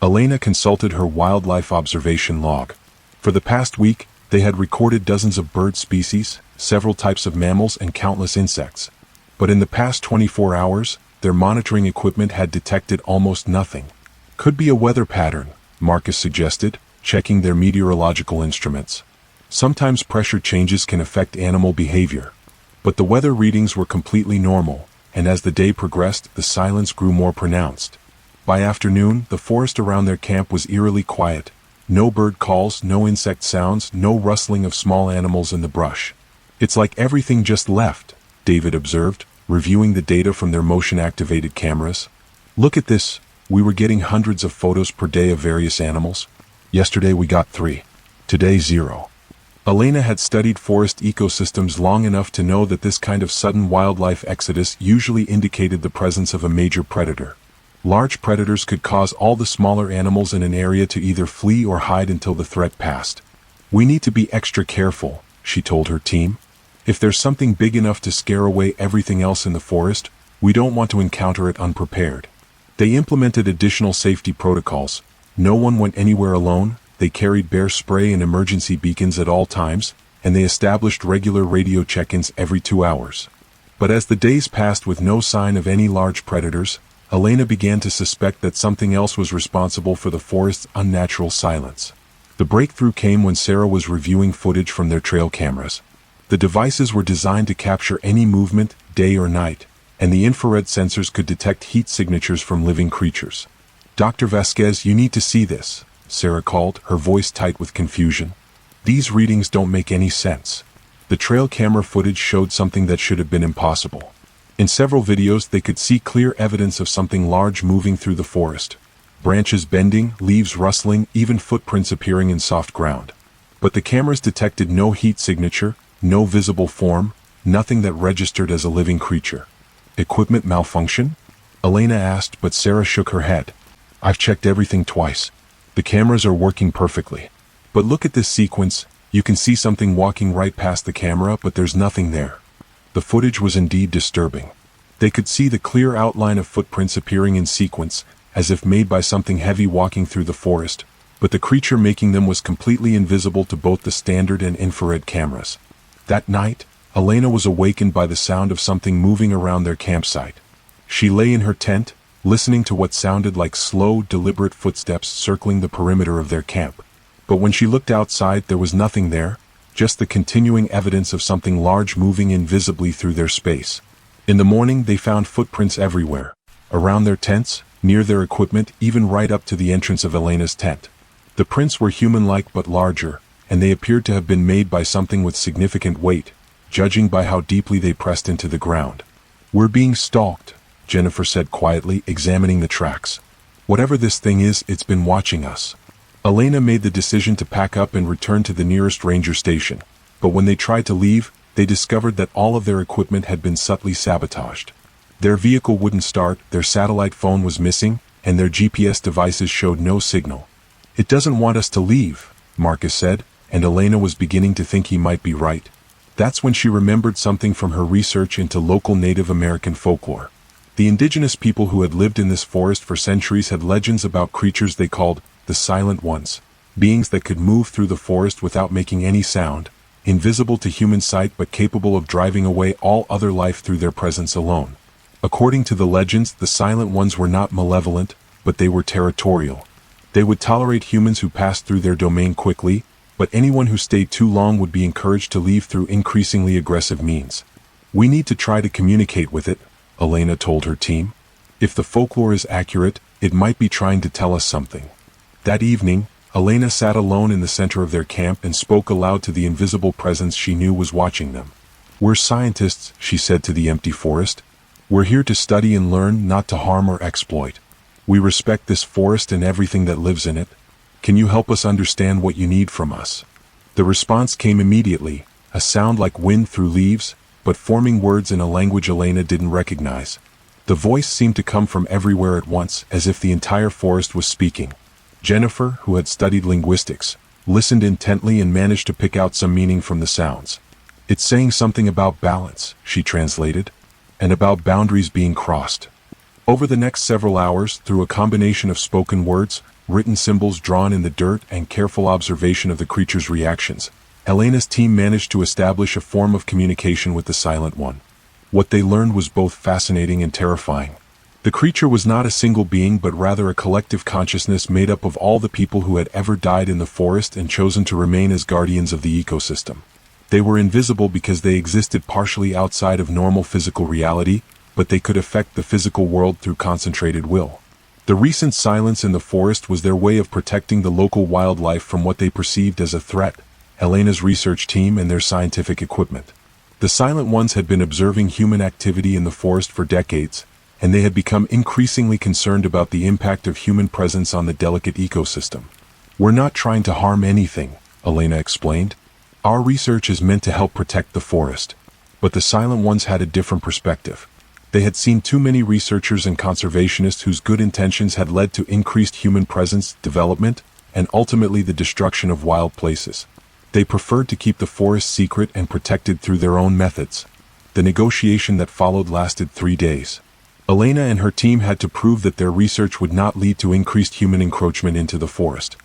Elena consulted her wildlife observation log. For the past week, they had recorded dozens of bird species, several types of mammals, and countless insects. But in the past 24 hours, their monitoring equipment had detected almost nothing. "Could be a weather pattern," Marcus suggested, checking their meteorological instruments. Sometimes pressure changes can affect animal behavior. But the weather readings were completely normal, and as the day progressed, the silence grew more pronounced. By afternoon, the forest around their camp was eerily quiet. No bird calls, no insect sounds, no rustling of small animals in the brush. "It's like everything just left," David observed, reviewing the data from their motion-activated cameras. "Look at this. We were getting hundreds of photos per day of various animals. Yesterday we got 3. Today 0. Elena had studied forest ecosystems long enough to know that this kind of sudden wildlife exodus usually indicated the presence of a major predator. Large predators could cause all the smaller animals in an area to either flee or hide until the threat passed. "We need to be extra careful," she told her team. "If there's something big enough to scare away everything else in the forest, we don't want to encounter it unprepared." They implemented additional safety protocols. No one went anywhere alone, they carried bear spray and emergency beacons at all times, and they established regular radio check-ins every 2 hours. But as the days passed with no sign of any large predators, Elena began to suspect that something else was responsible for the forest's unnatural silence. The breakthrough came when Sarah was reviewing footage from their trail cameras. The devices were designed to capture any movement, day or night, and the infrared sensors could detect heat signatures from living creatures. "Dr. Vasquez, you need to see this," Sarah called, her voice tight with confusion. "These readings don't make any sense." The trail camera footage showed something that should have been impossible. In several videos they could see clear evidence of something large moving through the forest. Branches bending, leaves rustling, even footprints appearing in soft ground. But the cameras detected no heat signature, no visible form, nothing that registered as a living creature. "Equipment malfunction?" Elena asked, but Sarah shook her head. "I've checked everything twice. The cameras are working perfectly. But look at this sequence. You can see something walking right past the camera, but there's nothing there." The footage was indeed disturbing. They could see the clear outline of footprints appearing in sequence, as if made by something heavy walking through the forest, but the creature making them was completely invisible to both the standard and infrared cameras. That night, Elena was awakened by the sound of something moving around their campsite. She lay in her tent, listening to what sounded like slow, deliberate footsteps circling the perimeter of their camp. But when she looked outside, there was nothing there, just the continuing evidence of something large moving invisibly through their space. In the morning, they found footprints everywhere, around their tents, near their equipment, even right up to the entrance of Elena's tent. The prints were human-like but larger, and they appeared to have been made by something with significant weight, judging by how deeply they pressed into the ground. "We're being stalked," Jennifer said quietly, examining the tracks. "Whatever this thing is, it's been watching us." Elena made the decision to pack up and return to the nearest ranger station, but when they tried to leave, they discovered that all of their equipment had been subtly sabotaged. Their vehicle wouldn't start, their satellite phone was missing, and their GPS devices showed no signal. "It doesn't want us to leave," Marcus said, and Elena was beginning to think he might be right. That's when she remembered something from her research into local Native American folklore. The indigenous people who had lived in this forest for centuries had legends about creatures they called the Silent Ones, beings that could move through the forest without making any sound, invisible to human sight but capable of driving away all other life through their presence alone. According to the legends, the Silent Ones were not malevolent, but they were territorial. They would tolerate humans who passed through their domain quickly, but anyone who stayed too long would be encouraged to leave through increasingly aggressive means. "We need to try to communicate with it," Elena told her team. "If the folklore is accurate, it might be trying to tell us something." That evening, Elena sat alone in the center of their camp and spoke aloud to the invisible presence she knew was watching them. "We're scientists," she said to the empty forest. "We're here to study and learn, not to harm or exploit. We respect this forest and everything that lives in it. Can you help us understand what you need from us?" The response came immediately, a sound like wind through leaves, but forming words in a language Elena didn't recognize. The voice seemed to come from everywhere at once, as if the entire forest was speaking. Jennifer, who had studied linguistics, listened intently and managed to pick out some meaning from the sounds. "It's saying something about balance," she translated, "and about boundaries being crossed." Over the next several hours, through a combination of spoken words, written symbols drawn in the dirt, and careful observation of the creature's reactions, Elena's team managed to establish a form of communication with the Silent One. What they learned was both fascinating and terrifying. The creature was not a single being but rather a collective consciousness made up of all the people who had ever died in the forest and chosen to remain as guardians of the ecosystem. They were invisible because they existed partially outside of normal physical reality, but they could affect the physical world through concentrated will. The recent silence in the forest was their way of protecting the local wildlife from what they perceived as a threat, Elena's research team and their scientific equipment. The Silent Ones had been observing human activity in the forest for decades, and they had become increasingly concerned about the impact of human presence on the delicate ecosystem. "We're not trying to harm anything," Elena explained. "Our research is meant to help protect the forest." But the Silent Ones had a different perspective. They had seen too many researchers and conservationists whose good intentions had led to increased human presence, development, and ultimately the destruction of wild places. They preferred to keep the forest secret and protected through their own methods. The negotiation that followed lasted 3 days. Elena and her team had to prove that their research would not lead to increased human encroachment into the forest.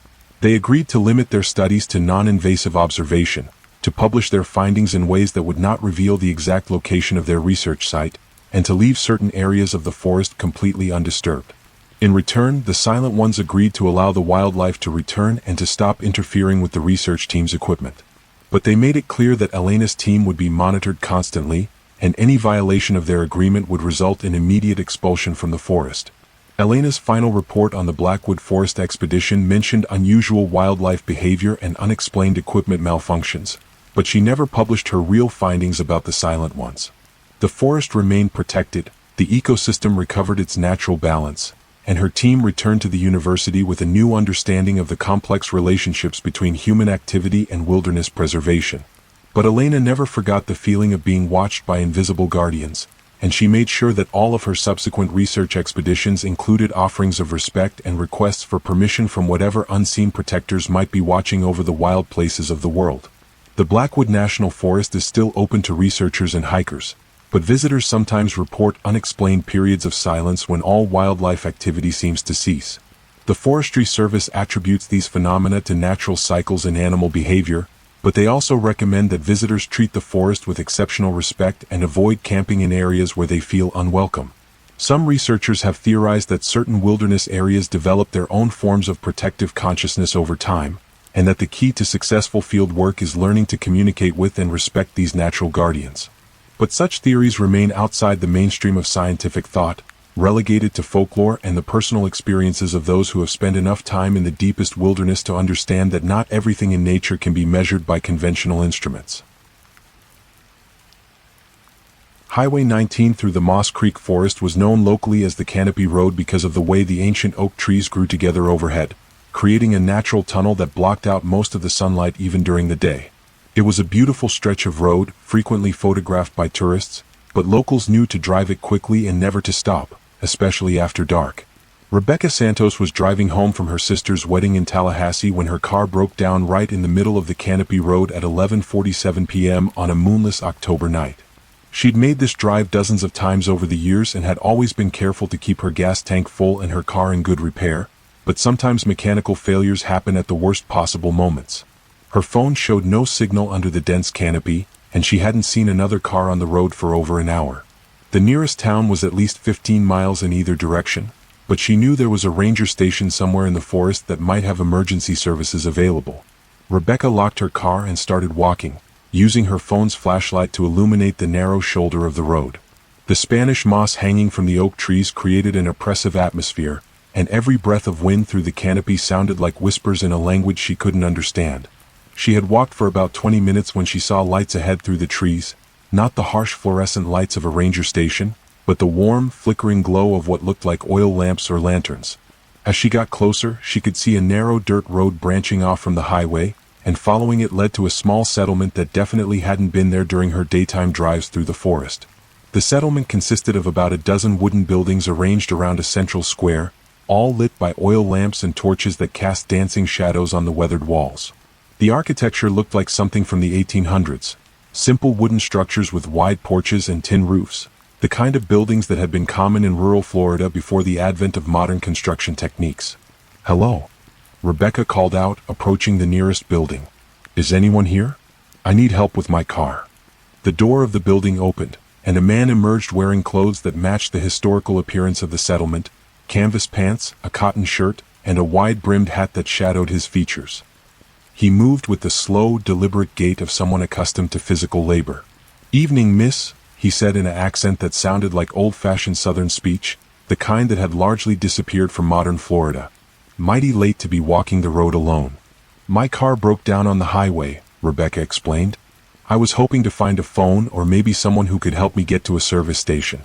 They agreed to limit their studies to non-invasive observation, to publish their findings in ways that would not reveal the exact location of their research site, and to leave certain areas of the forest completely undisturbed. In return, the Silent Ones agreed to allow the wildlife to return and to stop interfering with the research team's equipment. But they made it clear that Elena's team would be monitored constantly, and any violation of their agreement would result in immediate expulsion from the forest. Elena's final report on the Blackwood Forest expedition mentioned unusual wildlife behavior and unexplained equipment malfunctions, but she never published her real findings about the Silent Ones. The forest remained protected, the ecosystem recovered its natural balance, and her team returned to the university with a new understanding of the complex relationships between human activity and wilderness preservation. But Elena never forgot the feeling of being watched by invisible guardians, and she made sure that all of her subsequent research expeditions included offerings of respect and requests for permission from whatever unseen protectors might be watching over the wild places of the world. The Blackwood National Forest is still open to researchers and hikers, but visitors sometimes report unexplained periods of silence when all wildlife activity seems to cease. The Forestry Service attributes these phenomena to natural cycles in animal behavior, but they also recommend that visitors treat the forest with exceptional respect and avoid camping in areas where they feel unwelcome. Some researchers have theorized that certain wilderness areas develop their own forms of protective consciousness over time, and that the key to successful field work is learning to communicate with and respect these natural guardians. But such theories remain outside the mainstream of scientific thought, relegated to folklore and the personal experiences of those who have spent enough time in the deepest wilderness to understand that not everything in nature can be measured by conventional instruments. Highway 19 through the Moss Creek Forest was known locally as the Canopy Road because of the way the ancient oak trees grew together overhead, creating a natural tunnel that blocked out most of the sunlight even during the day. It was a beautiful stretch of road, frequently photographed by tourists, but locals knew to drive it quickly and never to stop, especially after dark. Rebecca Santos was driving home from her sister's wedding in Tallahassee when her car broke down right in the middle of the Canopy Road at 11:47 p.m. on a moonless October night. She'd made this drive dozens of times over the years and had always been careful to keep her gas tank full and her car in good repair, but sometimes mechanical failures happen at the worst possible moments. Her phone showed no signal under the dense canopy, and she hadn't seen another car on the road for over an hour. The nearest town was at least 15 miles in either direction, but she knew there was a ranger station somewhere in the forest that might have emergency services available. Rebecca locked her car and started walking, using her phone's flashlight to illuminate the narrow shoulder of the road. The Spanish moss hanging from the oak trees created an oppressive atmosphere, and every breath of wind through the canopy sounded like whispers in a language she couldn't understand. She had walked for about 20 minutes when she saw lights ahead through the trees, not the harsh fluorescent lights of a ranger station, but the warm, flickering glow of what looked like oil lamps or lanterns. As she got closer, she could see a narrow dirt road branching off from the highway, and following it led to a small settlement that definitely hadn't been there during her daytime drives through the forest. The settlement consisted of about a dozen wooden buildings arranged around a central square, all lit by oil lamps and torches that cast dancing shadows on the weathered walls. The architecture looked like something from the 1800s, simple wooden structures with wide porches and tin roofs, the kind of buildings that had been common in rural Florida before the advent of modern construction techniques. "Hello," Rebecca called out, approaching the nearest building. "Is anyone here? I need help with my car." The door of the building opened, and a man emerged wearing clothes that matched the historical appearance of the settlement: canvas pants, a cotton shirt, and a wide-brimmed hat that shadowed his features. He moved with the slow, deliberate gait of someone accustomed to physical labor. "Evening, miss," he said in an accent that sounded like old-fashioned Southern speech, the kind that had largely disappeared from modern Florida. "Mighty late to be walking the road alone." "My car broke down on the highway," Rebecca explained. "I was hoping to find a phone or maybe someone who could help me get to a service station."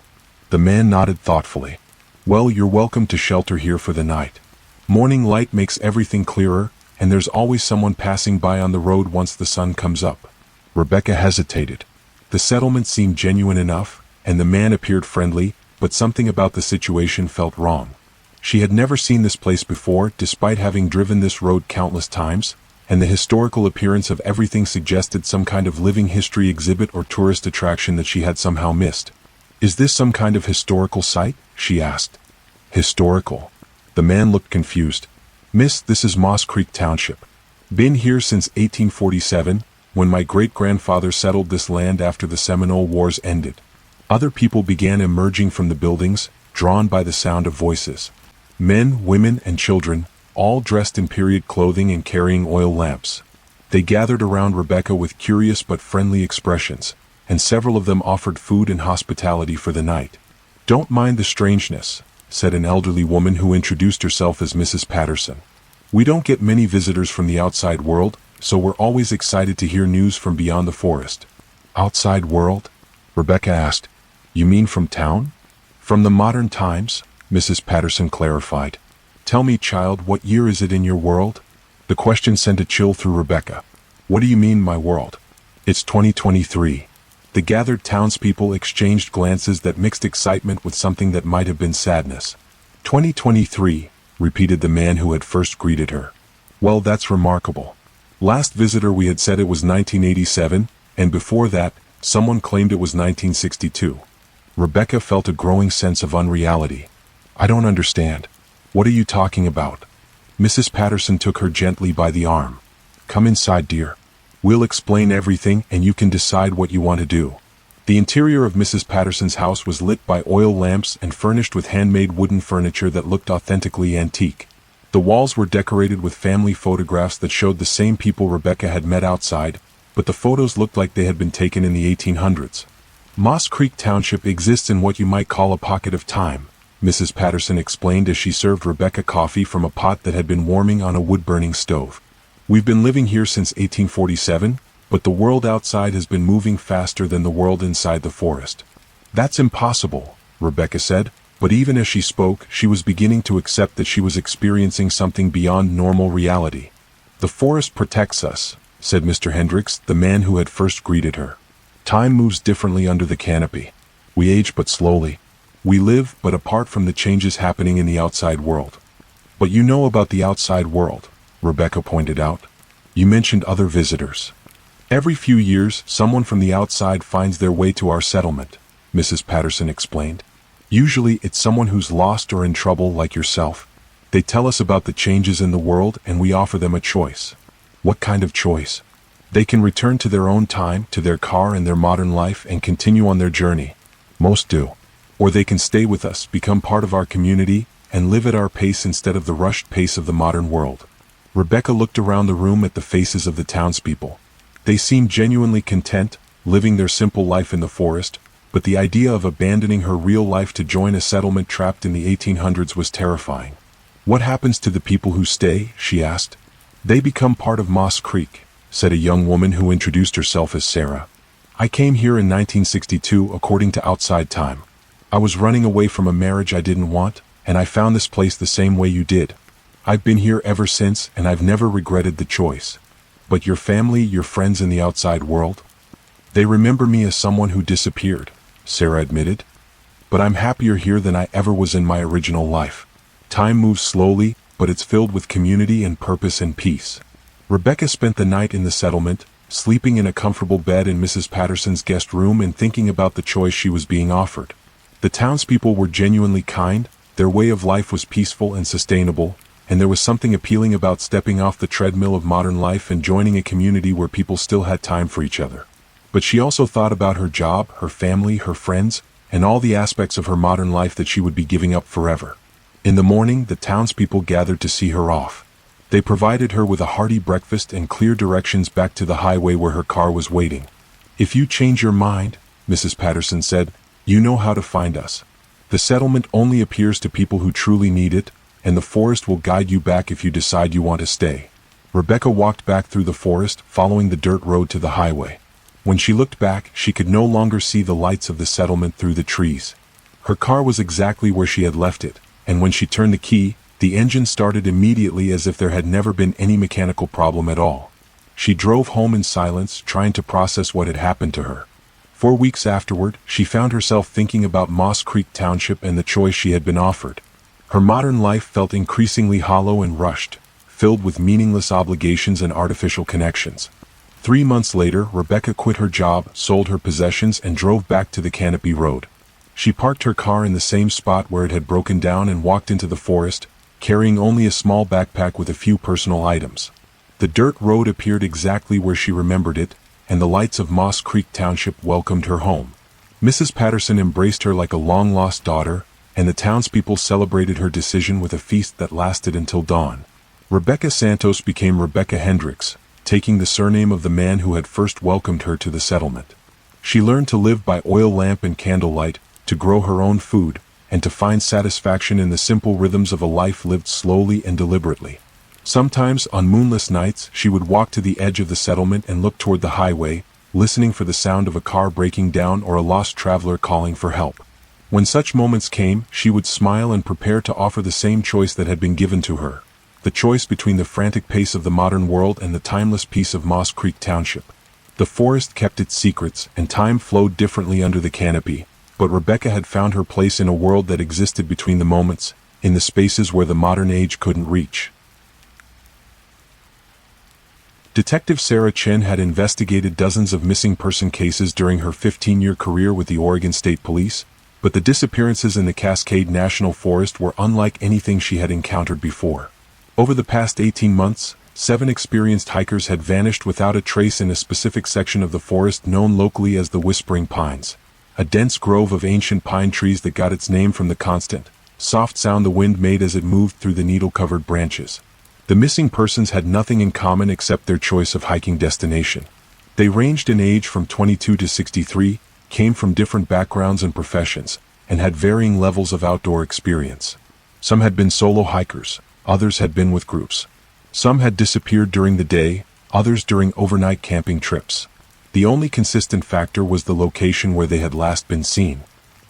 The man nodded thoughtfully. "Well, you're welcome to shelter here for the night. Morning light makes everything clearer, and there's always someone passing by on the road once the sun comes up." Rebecca hesitated. The settlement seemed genuine enough, and the man appeared friendly, but something about the situation felt wrong. She had never seen this place before, despite having driven this road countless times, and the historical appearance of everything suggested some kind of living history exhibit or tourist attraction that she had somehow missed. "Is this some kind of historical site?" she asked. "Historical?" The man looked confused. "Miss, this is Moss Creek Township. Been here since 1847, when my great-grandfather settled this land after the Seminole Wars ended." Other people began emerging from the buildings, drawn by the sound of voices. Men, women, and children, all dressed in period clothing and carrying oil lamps. They gathered around Rebecca with curious but friendly expressions, and several of them offered food and hospitality for the night. "Don't mind the strangeness," said an elderly woman who introduced herself as Mrs. Patterson. "We don't get many visitors from the outside world, so we're always excited to hear news from beyond the forest." "Outside world?" Rebecca asked. "You mean from town?" "From the modern times," Mrs. Patterson clarified. "Tell me, child, what year is it in your world?" The question sent a chill through Rebecca. "What do you mean, my world?" "It's 2023. The gathered townspeople exchanged glances that mixed excitement with something that might have been sadness. "2023, repeated the man who had first greeted her. "Well, that's remarkable. Last visitor we had said it was 1987, and before that, someone claimed it was 1962. Rebecca felt a growing sense of unreality. "I don't understand. What are you talking about?" Mrs. Patterson took her gently by the arm. "Come inside, dear. We'll explain everything and you can decide what you want to do." The interior of Mrs. Patterson's house was lit by oil lamps and furnished with handmade wooden furniture that looked authentically antique. The walls were decorated with family photographs that showed the same people Rebecca had met outside, but the photos looked like they had been taken in the 1800s. "Moss Creek Township exists in what you might call a pocket of time," Mrs. Patterson explained as she served Rebecca coffee from a pot that had been warming on a wood-burning stove. "We've been living here since 1847, but the world outside has been moving faster than the world inside the forest." "That's impossible," Rebecca said, but even as she spoke, she was beginning to accept that she was experiencing something beyond normal reality. "The forest protects us," said Mr. Hendricks, the man who had first greeted her. "Time moves differently under the canopy. We age but slowly. We live but apart from the changes happening in the outside world." "But you know about the outside world," Rebecca pointed out. "You mentioned other visitors." Every few years, someone from the outside finds their way to our settlement, Mrs. Patterson explained. Usually, it's someone who's lost or in trouble like yourself. They tell us about the changes in the world and we offer them a choice. What kind of choice? They can return to their own time, to their car and their modern life and continue on their journey. Most do. Or they can stay with us, become part of our community, and live at our pace instead of the rushed pace of the modern world. Rebecca looked around the room at the faces of the townspeople. They seemed genuinely content, living their simple life in the forest, but the idea of abandoning her real life to join a settlement trapped in the 1800s was terrifying. What happens to the people who stay? She asked. They become part of Moss Creek, said a young woman who introduced herself as Sarah. I came here in 1962 according to outside time. I was running away from a marriage I didn't want, and I found this place the same way you did. I've been here ever since and I've never regretted the choice. But your family, your friends in the outside world? They remember me as someone who disappeared, Sarah admitted. But I'm happier here than I ever was in my original life. Time moves slowly, but it's filled with community and purpose and peace. Rebecca spent the night in the settlement, sleeping in a comfortable bed in Mrs. Patterson's guest room and thinking about the choice she was being offered. The townspeople were genuinely kind, their way of life was peaceful and sustainable, and there was something appealing about stepping off the treadmill of modern life and joining a community where people still had time for each other. But she also thought about her job, her family, her friends, and all the aspects of her modern life that she would be giving up forever. In the morning, the townspeople gathered to see her off. They provided her with a hearty breakfast and clear directions back to the highway where her car was waiting. If you change your mind, Mrs. Patterson said, you know how to find us. The settlement only appears to people who truly need it, and the forest will guide you back if you decide you want to stay. Rebecca walked back through the forest, following the dirt road to the highway. When she looked back, she could no longer see the lights of the settlement through the trees. Her car was exactly where she had left it, and when she turned the key, the engine started immediately as if there had never been any mechanical problem at all. She drove home in silence, trying to process what had happened to her. 4 weeks afterward, she found herself thinking about Moss Creek Township and the choice she had been offered. Her modern life felt increasingly hollow and rushed, filled with meaningless obligations and artificial connections. 3 months later, Rebecca quit her job, sold her possessions, and drove back to the Canopy Road. She parked her car in the same spot where it had broken down and walked into the forest, carrying only a small backpack with a few personal items. The dirt road appeared exactly where she remembered it, and the lights of Moss Creek Township welcomed her home. Mrs. Patterson embraced her like a long-lost daughter, and the townspeople celebrated her decision with a feast that lasted until dawn. Rebecca Santos became Rebecca Hendricks, taking the surname of the man who had first welcomed her to the settlement. She learned to live by oil lamp and candlelight, to grow her own food, and to find satisfaction in the simple rhythms of a life lived slowly and deliberately. Sometimes, on moonless nights, she would walk to the edge of the settlement and look toward the highway, listening for the sound of a car breaking down or a lost traveler calling for help. When such moments came, she would smile and prepare to offer the same choice that had been given to her, the choice between the frantic pace of the modern world and the timeless peace of Moss Creek Township. The forest kept its secrets, and time flowed differently under the canopy, but Rebecca had found her place in a world that existed between the moments, in the spaces where the modern age couldn't reach. Detective Sarah Chen had investigated dozens of missing person cases during her 15-year career with the Oregon State Police, but the disappearances in the Cascade National Forest were unlike anything she had encountered before. Over the past 18 months, 7 experienced hikers had vanished without a trace in a specific section of the forest known locally as the Whispering Pines, a dense grove of ancient pine trees that got its name from the constant, soft sound the wind made as it moved through the needle-covered branches. The missing persons had nothing in common except their choice of hiking destination. They ranged in age from 22 to 63, came from different backgrounds and professions, and had varying levels of outdoor experience. Some had been solo hikers, others had been with groups. Some had disappeared during the day, others during overnight camping trips. The only consistent factor was the location where they had last been seen.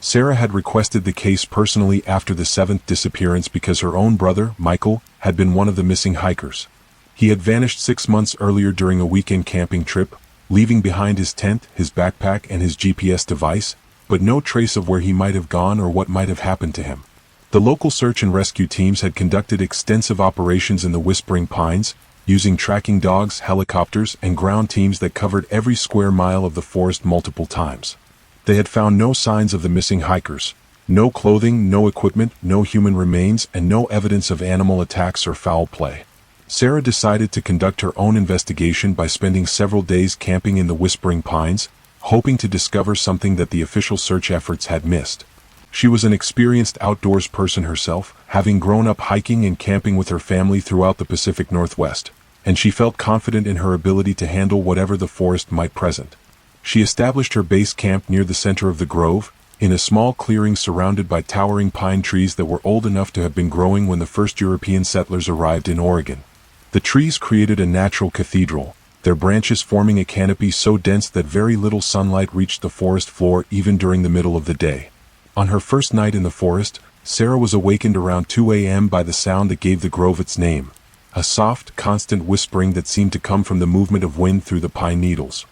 Sarah had requested the case personally after the 7th disappearance because her own brother, Michael, had been one of the missing hikers. He had vanished 6 months earlier during a weekend camping trip, leaving behind his tent, his backpack, and his GPS device, but no trace of where he might have gone or what might have happened to him. The local search and rescue teams had conducted extensive operations in the Whispering Pines, using tracking dogs, helicopters, and ground teams that covered every square mile of the forest multiple times. They had found no signs of the missing hikers. No clothing, no equipment, no human remains, and no evidence of animal attacks or foul play. Sarah decided to conduct her own investigation by spending several days camping in the Whispering Pines, hoping to discover something that the official search efforts had missed. She was an experienced outdoors person herself, having grown up hiking and camping with her family throughout the Pacific Northwest, and she felt confident in her ability to handle whatever the forest might present. She established her base camp near the center of the grove, in a small clearing surrounded by towering pine trees that were old enough to have been growing when the first European settlers arrived in Oregon. The trees created a natural cathedral, their branches forming a canopy so dense that very little sunlight reached the forest floor even during the middle of the day. On her first night in the forest, Sarah was awakened around 2 a.m. by the sound that gave the grove its name, a soft, constant whispering that seemed to come from the movement of wind through the pine needles.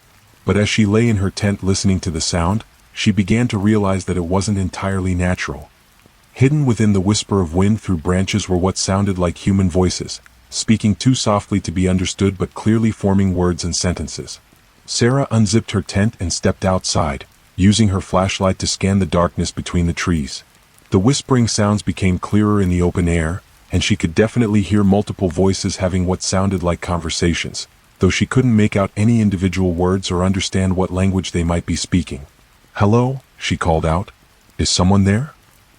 But as she lay in her tent listening to the sound, she began to realize that it wasn't entirely natural. Hidden within the whisper of wind through branches were what sounded like human voices, speaking too softly to be understood but clearly forming words and sentences. Sarah unzipped her tent and stepped outside, using her flashlight to scan the darkness between the trees. The whispering sounds became clearer in the open air, and she could definitely hear multiple voices having what sounded like conversations, though she couldn't make out any individual words or understand what language they might be speaking. "Hello," she called out. "Is someone there?"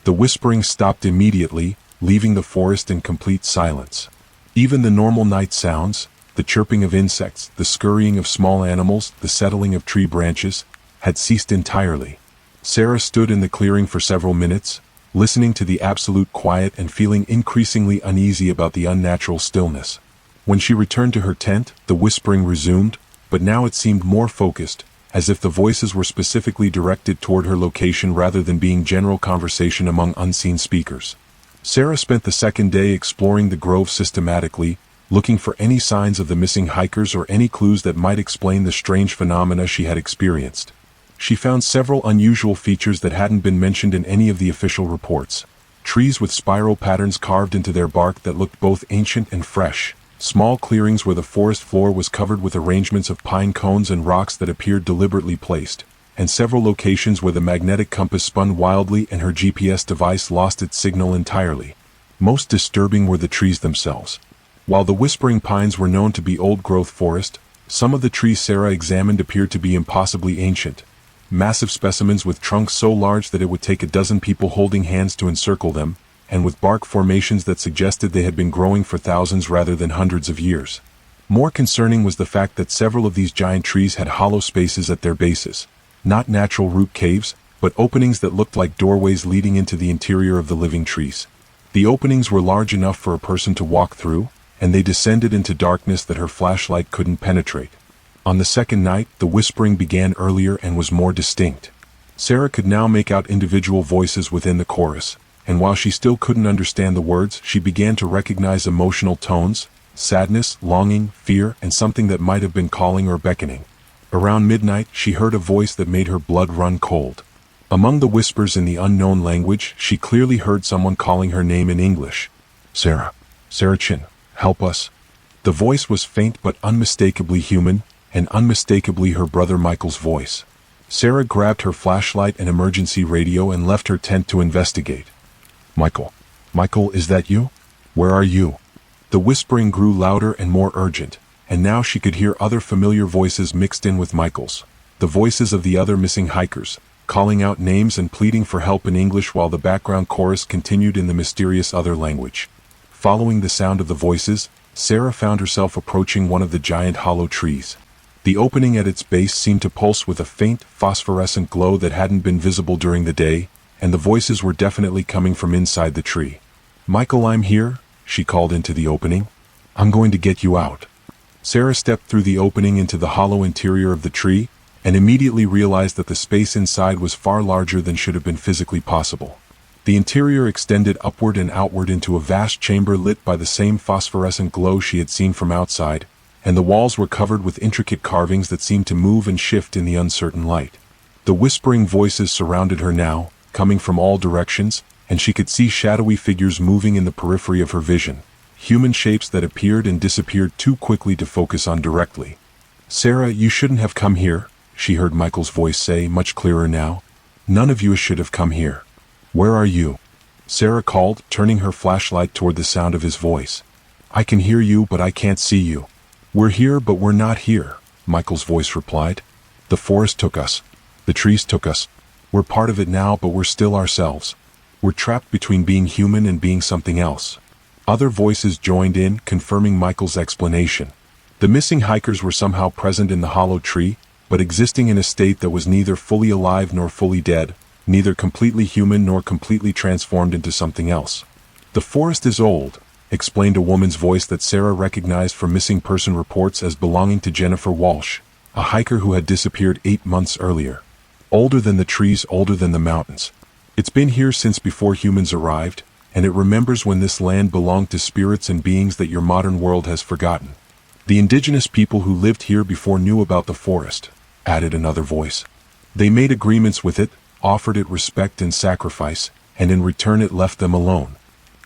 The whispering stopped immediately, leaving the forest in complete silence. Even the normal night sounds, the chirping of insects, the scurrying of small animals, the settling of tree branches, had ceased entirely. Sarah stood in the clearing for several minutes, listening to the absolute quiet and feeling increasingly uneasy about the unnatural stillness. When she returned to her tent, the whispering resumed, but now it seemed more focused, as if the voices were specifically directed toward her location rather than being general conversation among unseen speakers. Sarah spent the second day exploring the grove systematically, looking for any signs of the missing hikers or any clues that might explain the strange phenomena she had experienced. She found several unusual features that hadn't been mentioned in any of the official reports. Trees with spiral patterns carved into their bark that looked both ancient and fresh. Small clearings where the forest floor was covered with arrangements of pine cones and rocks that appeared deliberately placed, and several locations where the magnetic compass spun wildly and her GPS device lost its signal entirely. Most disturbing were the trees themselves. While the Whispering Pines were known to be old-growth forest, some of the trees Sarah examined appeared to be impossibly ancient. Massive specimens with trunks so large that it would take a dozen people holding hands to encircle them, and with bark formations that suggested they had been growing for thousands rather than hundreds of years. More concerning was the fact that several of these giant trees had hollow spaces at their bases. Not natural root caves, but openings that looked like doorways leading into the interior of the living trees. The openings were large enough for a person to walk through, and they descended into darkness that her flashlight couldn't penetrate. On the second night, the whispering began earlier and was more distinct. Sarah could now make out individual voices within the chorus, and while she still couldn't understand the words, she began to recognize emotional tones, sadness, longing, fear, and something that might have been calling or beckoning. Around midnight, she heard a voice that made her blood run cold. Among the whispers in the unknown language, she clearly heard someone calling her name in English. "Sarah. Sarah Chin, help us." The voice was faint but unmistakably human, and unmistakably her brother Michael's voice. Sarah grabbed her flashlight and emergency radio and left her tent to investigate. "Michael. Michael, is that you? Where are you?" The whispering grew louder and more urgent, and now she could hear other familiar voices mixed in with Michael's. The voices of the other missing hikers, calling out names and pleading for help in English while the background chorus continued in the mysterious other language. Following the sound of the voices, Sarah found herself approaching one of the giant hollow trees. The opening at its base seemed to pulse with a faint, phosphorescent glow that hadn't been visible during the day, and the voices were definitely coming from inside the tree. "Michael, I'm here," she called into the opening. "I'm going to get you out." Sarah stepped through the opening into the hollow interior of the tree, and immediately realized that the space inside was far larger than should have been physically possible. The interior extended upward and outward into a vast chamber lit by the same phosphorescent glow she had seen from outside, and the walls were covered with intricate carvings that seemed to move and shift in the uncertain light. The whispering voices surrounded her now, coming from all directions, and she could see shadowy figures moving in the periphery of her vision. human shapes that appeared and disappeared too quickly to focus on directly. "Sarah, you shouldn't have come here," she heard Michael's voice say, much clearer now. "None of you should have come here. Where are you?" Sarah called, turning her flashlight toward the sound of his voice. "I can hear you, but I can't see you." "We're here, but we're not here," Michael's voice replied. "The forest took us. The trees took us. We're part of it now, but we're still ourselves. We're trapped between being human and being something else." Other voices joined in, confirming Michael's explanation. The missing hikers were somehow present in the hollow tree, but existing in a state that was neither fully alive nor fully dead, neither completely human nor completely transformed into something else. "The forest is old," explained a woman's voice that Sarah recognized from missing person reports as belonging to Jennifer Walsh, a hiker who had disappeared 8 months earlier. "Older than the trees, older than the mountains. It's been here since before humans arrived, and it remembers when this land belonged to spirits and beings that your modern world has forgotten. The indigenous people who lived here before knew about the forest," added another voice. "They made agreements with it, offered it respect and sacrifice, and in return it left them alone.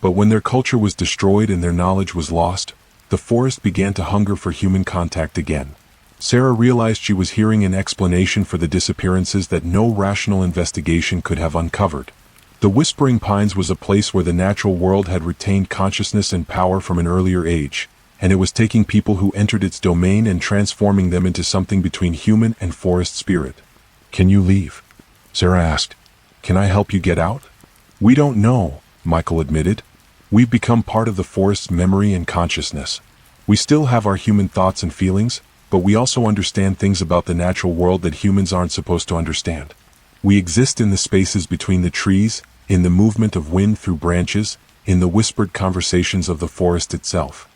But when their culture was destroyed and their knowledge was lost, the forest began to hunger for human contact again." Sarah realized she was hearing an explanation for the disappearances that no rational investigation could have uncovered. The Whispering Pines was a place where the natural world had retained consciousness and power from an earlier age, and it was taking people who entered its domain and transforming them into something between human and forest spirit. "Can you leave?" Sarah asked. "Can I help you get out?" "We don't know," Michael admitted. "We've become part of the forest's memory and consciousness. We still have our human thoughts and feelings, but we also understand things about the natural world that humans aren't supposed to understand. We exist in the spaces between the trees, in the movement of wind through branches, in the whispered conversations of the forest itself.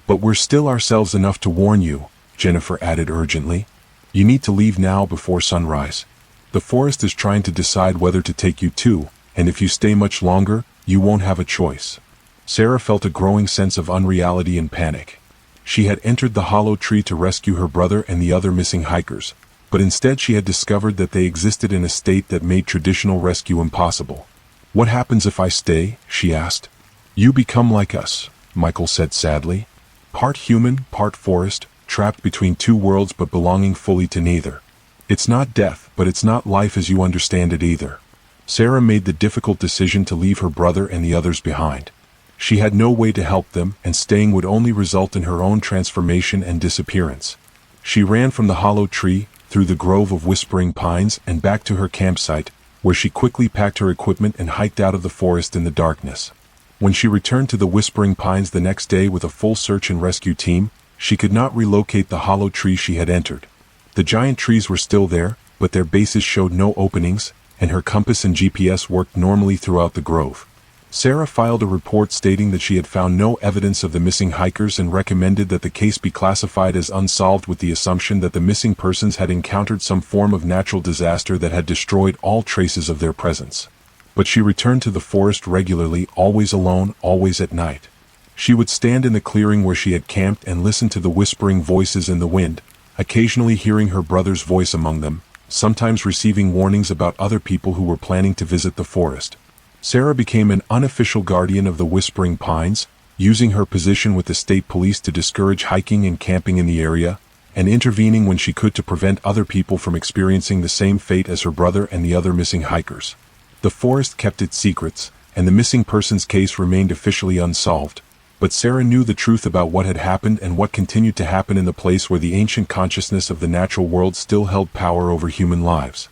But we're still ourselves enough to warn you," Jennifer added urgently. "You need to leave now before sunrise. The forest is trying to decide whether to take you too, and if you stay much longer, you won't have a choice." Sarah felt a growing sense of unreality and panic. She had entered the hollow tree to rescue her brother and the other missing hikers, but instead she had discovered that they existed in a state that made traditional rescue impossible. "What happens if I stay?" she asked. "You become like us," Michael said sadly. "Part human, part forest, trapped between two worlds but belonging fully to neither. It's not death, but it's not life as you understand it either." Sarah made the difficult decision to leave her brother and the others behind. She had no way to help them, and staying would only result in her own transformation and disappearance. She ran from the hollow tree, through the grove of whispering pines, and back to her campsite, where she quickly packed her equipment and hiked out of the forest in the darkness. When she returned to the Whispering Pines the next day with a full search and rescue team, she could not relocate the hollow tree she had entered. The giant trees were still there, but their bases showed no openings, and her compass and GPS worked normally throughout the grove. Sarah filed a report stating that she had found no evidence of the missing hikers and recommended that the case be classified as unsolved, with the assumption that the missing persons had encountered some form of natural disaster that had destroyed all traces of their presence. But she returned to the forest regularly, always alone, always at night. She would stand in the clearing where she had camped and listen to the whispering voices in the wind, occasionally hearing her brother's voice among them, sometimes receiving warnings about other people who were planning to visit the forest. Sarah became an unofficial guardian of the Whispering Pines, using her position with the state police to discourage hiking and camping in the area, and intervening when she could to prevent other people from experiencing the same fate as her brother and the other missing hikers. The forest kept its secrets, and the missing persons case remained officially unsolved, but Sarah knew the truth about what had happened and what continued to happen in the place where the ancient consciousness of the natural world still held power over human lives.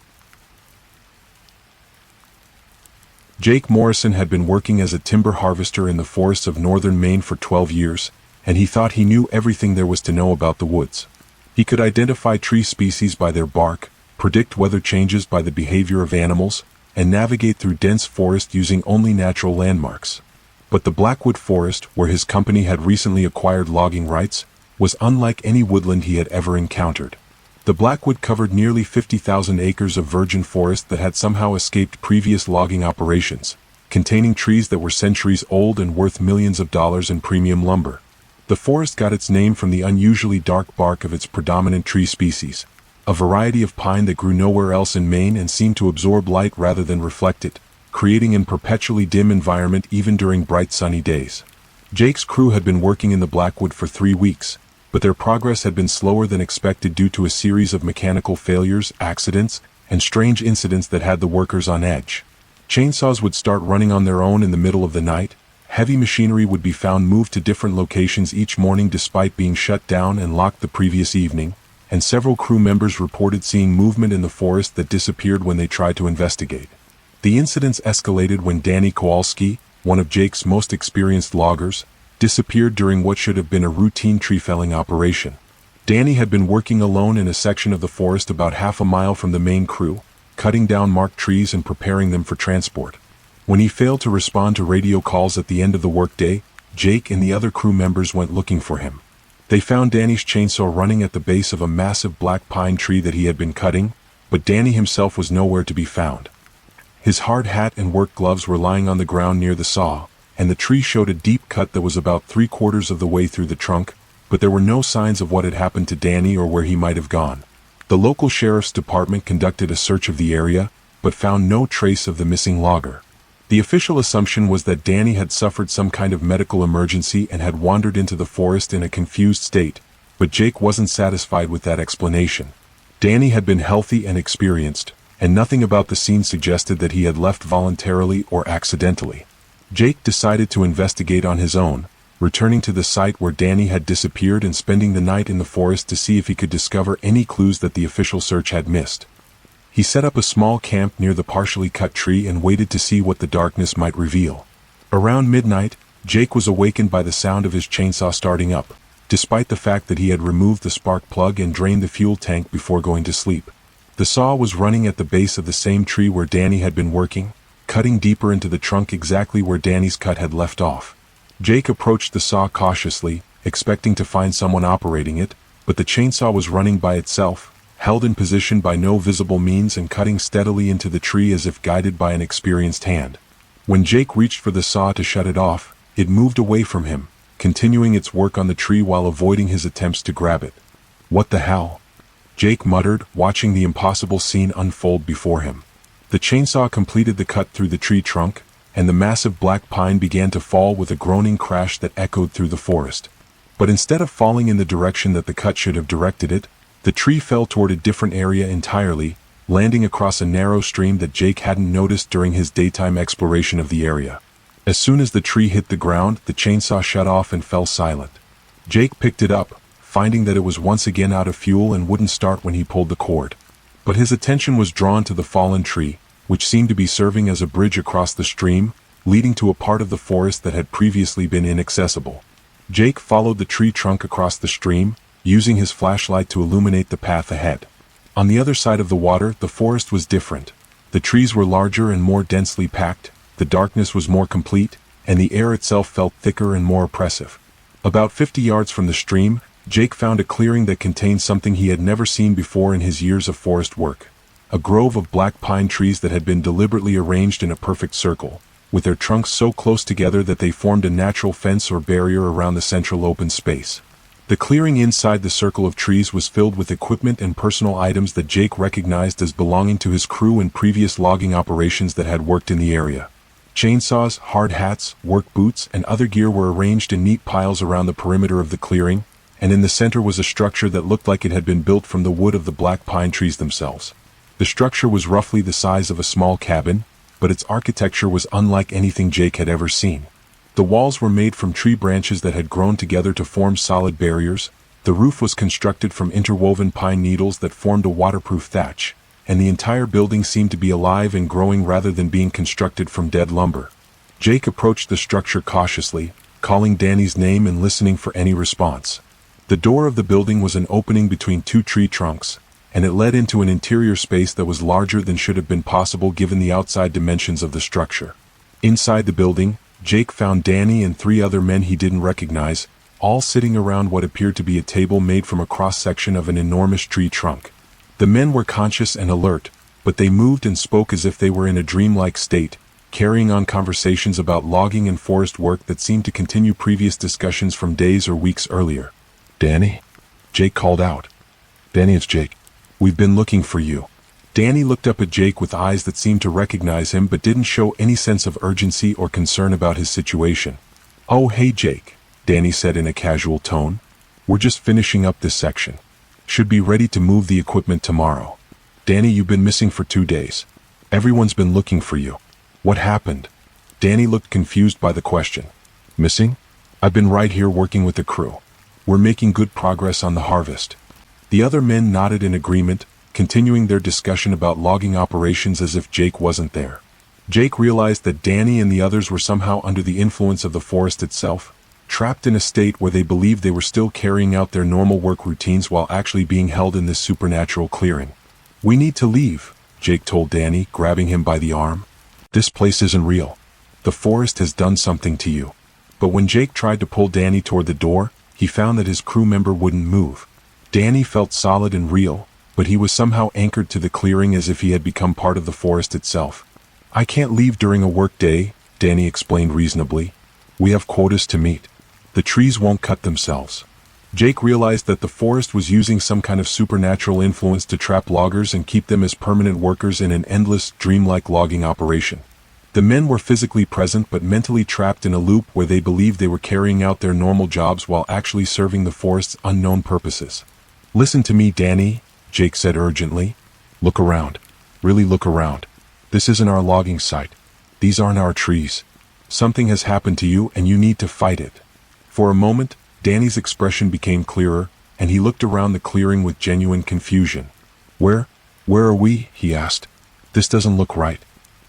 Jake Morrison had been working as a timber harvester in the forests of northern Maine for 12 years, and he thought he knew everything there was to know about the woods. He could identify tree species by their bark, predict weather changes by the behavior of animals, and navigate through dense forest using only natural landmarks. But the Blackwood Forest, where his company had recently acquired logging rights, was unlike any woodland he had ever encountered. The Blackwood covered nearly 50,000 acres of virgin forest that had somehow escaped previous logging operations, containing trees that were centuries old and worth millions of dollars in premium lumber. The forest got its name from the unusually dark bark of its predominant tree species, a variety of pine that grew nowhere else in Maine and seemed to absorb light rather than reflect it, creating a perpetually dim environment even during bright sunny days. Jake's crew had been working in the Blackwood for 3 weeks, but their progress had been slower than expected due to a series of mechanical failures, accidents, and strange incidents that had the workers on edge. Chainsaws would start running on their own in the middle of the night, heavy machinery would be found moved to different locations each morning despite being shut down and locked the previous evening, and several crew members reported seeing movement in the forest that disappeared when they tried to investigate. The incidents escalated when Danny Kowalski, one of Jake's most experienced loggers, disappeared during what should have been a routine tree-felling operation. Danny had been working alone in a section of the forest about half a mile from the main crew, cutting down marked trees and preparing them for transport. When he failed to respond to radio calls at the end of the workday, Jake and the other crew members went looking for him. They found Danny's chainsaw running at the base of a massive black pine tree that he had been cutting, but Danny himself was nowhere to be found. His hard hat and work gloves were lying on the ground near the saw, and the tree showed a deep cut that was about 3/4 of the way through the trunk, but there were no signs of what had happened to Danny or where he might have gone. The local sheriff's department conducted a search of the area, but found no trace of the missing logger. The official assumption was that Danny had suffered some kind of medical emergency and had wandered into the forest in a confused state, but Jake wasn't satisfied with that explanation. Danny had been healthy and experienced, and nothing about the scene suggested that he had left voluntarily or accidentally. Jake decided to investigate on his own, returning to the site where Danny had disappeared and spending the night in the forest to see if he could discover any clues that the official search had missed. He set up a small camp near the partially cut tree and waited to see what the darkness might reveal. Around midnight, Jake was awakened by the sound of his chainsaw starting up, despite the fact that he had removed the spark plug and drained the fuel tank before going to sleep. The saw was running at the base of the same tree where Danny had been working, cutting deeper into the trunk exactly where Danny's cut had left off. Jake approached the saw cautiously, expecting to find someone operating it, but the chainsaw was running by itself, held in position by no visible means and cutting steadily into the tree as if guided by an experienced hand. When Jake reached for the saw to shut it off, it moved away from him, continuing its work on the tree while avoiding his attempts to grab it. "What the hell?" Jake muttered, watching the impossible scene unfold before him. The chainsaw completed the cut through the tree trunk, and the massive black pine began to fall with a groaning crash that echoed through the forest. But instead of falling in the direction that the cut should have directed it, the tree fell toward a different area entirely, landing across a narrow stream that Jake hadn't noticed during his daytime exploration of the area. As soon as the tree hit the ground, the chainsaw shut off and fell silent. Jake picked it up, finding that it was once again out of fuel and wouldn't start when he pulled the cord. But his attention was drawn to the fallen tree, which seemed to be serving as a bridge across the stream, leading to a part of the forest that had previously been inaccessible. Jake followed the tree trunk across the stream, using his flashlight to illuminate the path ahead. On the other side of the water, the forest was different. The trees were larger and more densely packed, the darkness was more complete, and the air itself felt thicker and more oppressive. About 50 yards from the stream, Jake found a clearing that contained something he had never seen before in his years of forest work. A grove of black pine trees that had been deliberately arranged in a perfect circle, with their trunks so close together that they formed a natural fence or barrier around the central open space. The clearing inside the circle of trees was filled with equipment and personal items that Jake recognized as belonging to his crew in previous logging operations that had worked in the area. Chainsaws, hard hats, work boots, and other gear were arranged in neat piles around the perimeter of the clearing, and in the center was a structure that looked like it had been built from the wood of the black pine trees themselves. The structure was roughly the size of a small cabin, but its architecture was unlike anything Jake had ever seen. The walls were made from tree branches that had grown together to form solid barriers, the roof was constructed from interwoven pine needles that formed a waterproof thatch, and the entire building seemed to be alive and growing rather than being constructed from dead lumber. Jake approached the structure cautiously, calling Danny's name and listening for any response. The door of the building was an opening between two tree trunks, and it led into an interior space that was larger than should have been possible given the outside dimensions of the structure. Inside the building, Jake found Danny and 3 other men he didn't recognize, all sitting around what appeared to be a table made from a cross-section of an enormous tree trunk. The men were conscious and alert, but they moved and spoke as if they were in a dreamlike state, carrying on conversations about logging and forest work that seemed to continue previous discussions from days or weeks earlier. "Danny?" Jake called out. "Danny, it's Jake. We've been looking for you." Danny looked up at Jake with eyes that seemed to recognize him but didn't show any sense of urgency or concern about his situation. "Oh, hey Jake," Danny said in a casual tone. "We're just finishing up this section. Should be ready to move the equipment tomorrow. Danny, you've been missing for 2 days. Everyone's been looking for you. What happened?" Danny looked confused by the question. "Missing? I've been right here working with the crew. We're making good progress on the harvest." The other men nodded in agreement, continuing their discussion about logging operations as if Jake wasn't there. Jake realized that Danny and the others were somehow under the influence of the forest itself, trapped in a state where they believed they were still carrying out their normal work routines while actually being held in this supernatural clearing. "We need to leave," Jake told Danny, grabbing him by the arm. "This place isn't real. The forest has done something to you." But when Jake tried to pull Danny toward the door, he found that his crew member wouldn't move. Danny felt solid and real, but he was somehow anchored to the clearing as if he had become part of the forest itself. "I can't leave during a work day," Danny explained reasonably. "We have quotas to meet. The trees won't cut themselves." Jake realized that the forest was using some kind of supernatural influence to trap loggers and keep them as permanent workers in an endless, dreamlike logging operation. The men were physically present but mentally trapped in a loop where they believed they were carrying out their normal jobs while actually serving the forest's unknown purposes. "Listen to me, Danny," Jake said urgently. "Look around. Really look around. This isn't our logging site. These aren't our trees. Something has happened to you and you need to fight it." For a moment, Danny's expression became clearer, and he looked around the clearing with genuine confusion. Where are we?" he asked. "This doesn't look right.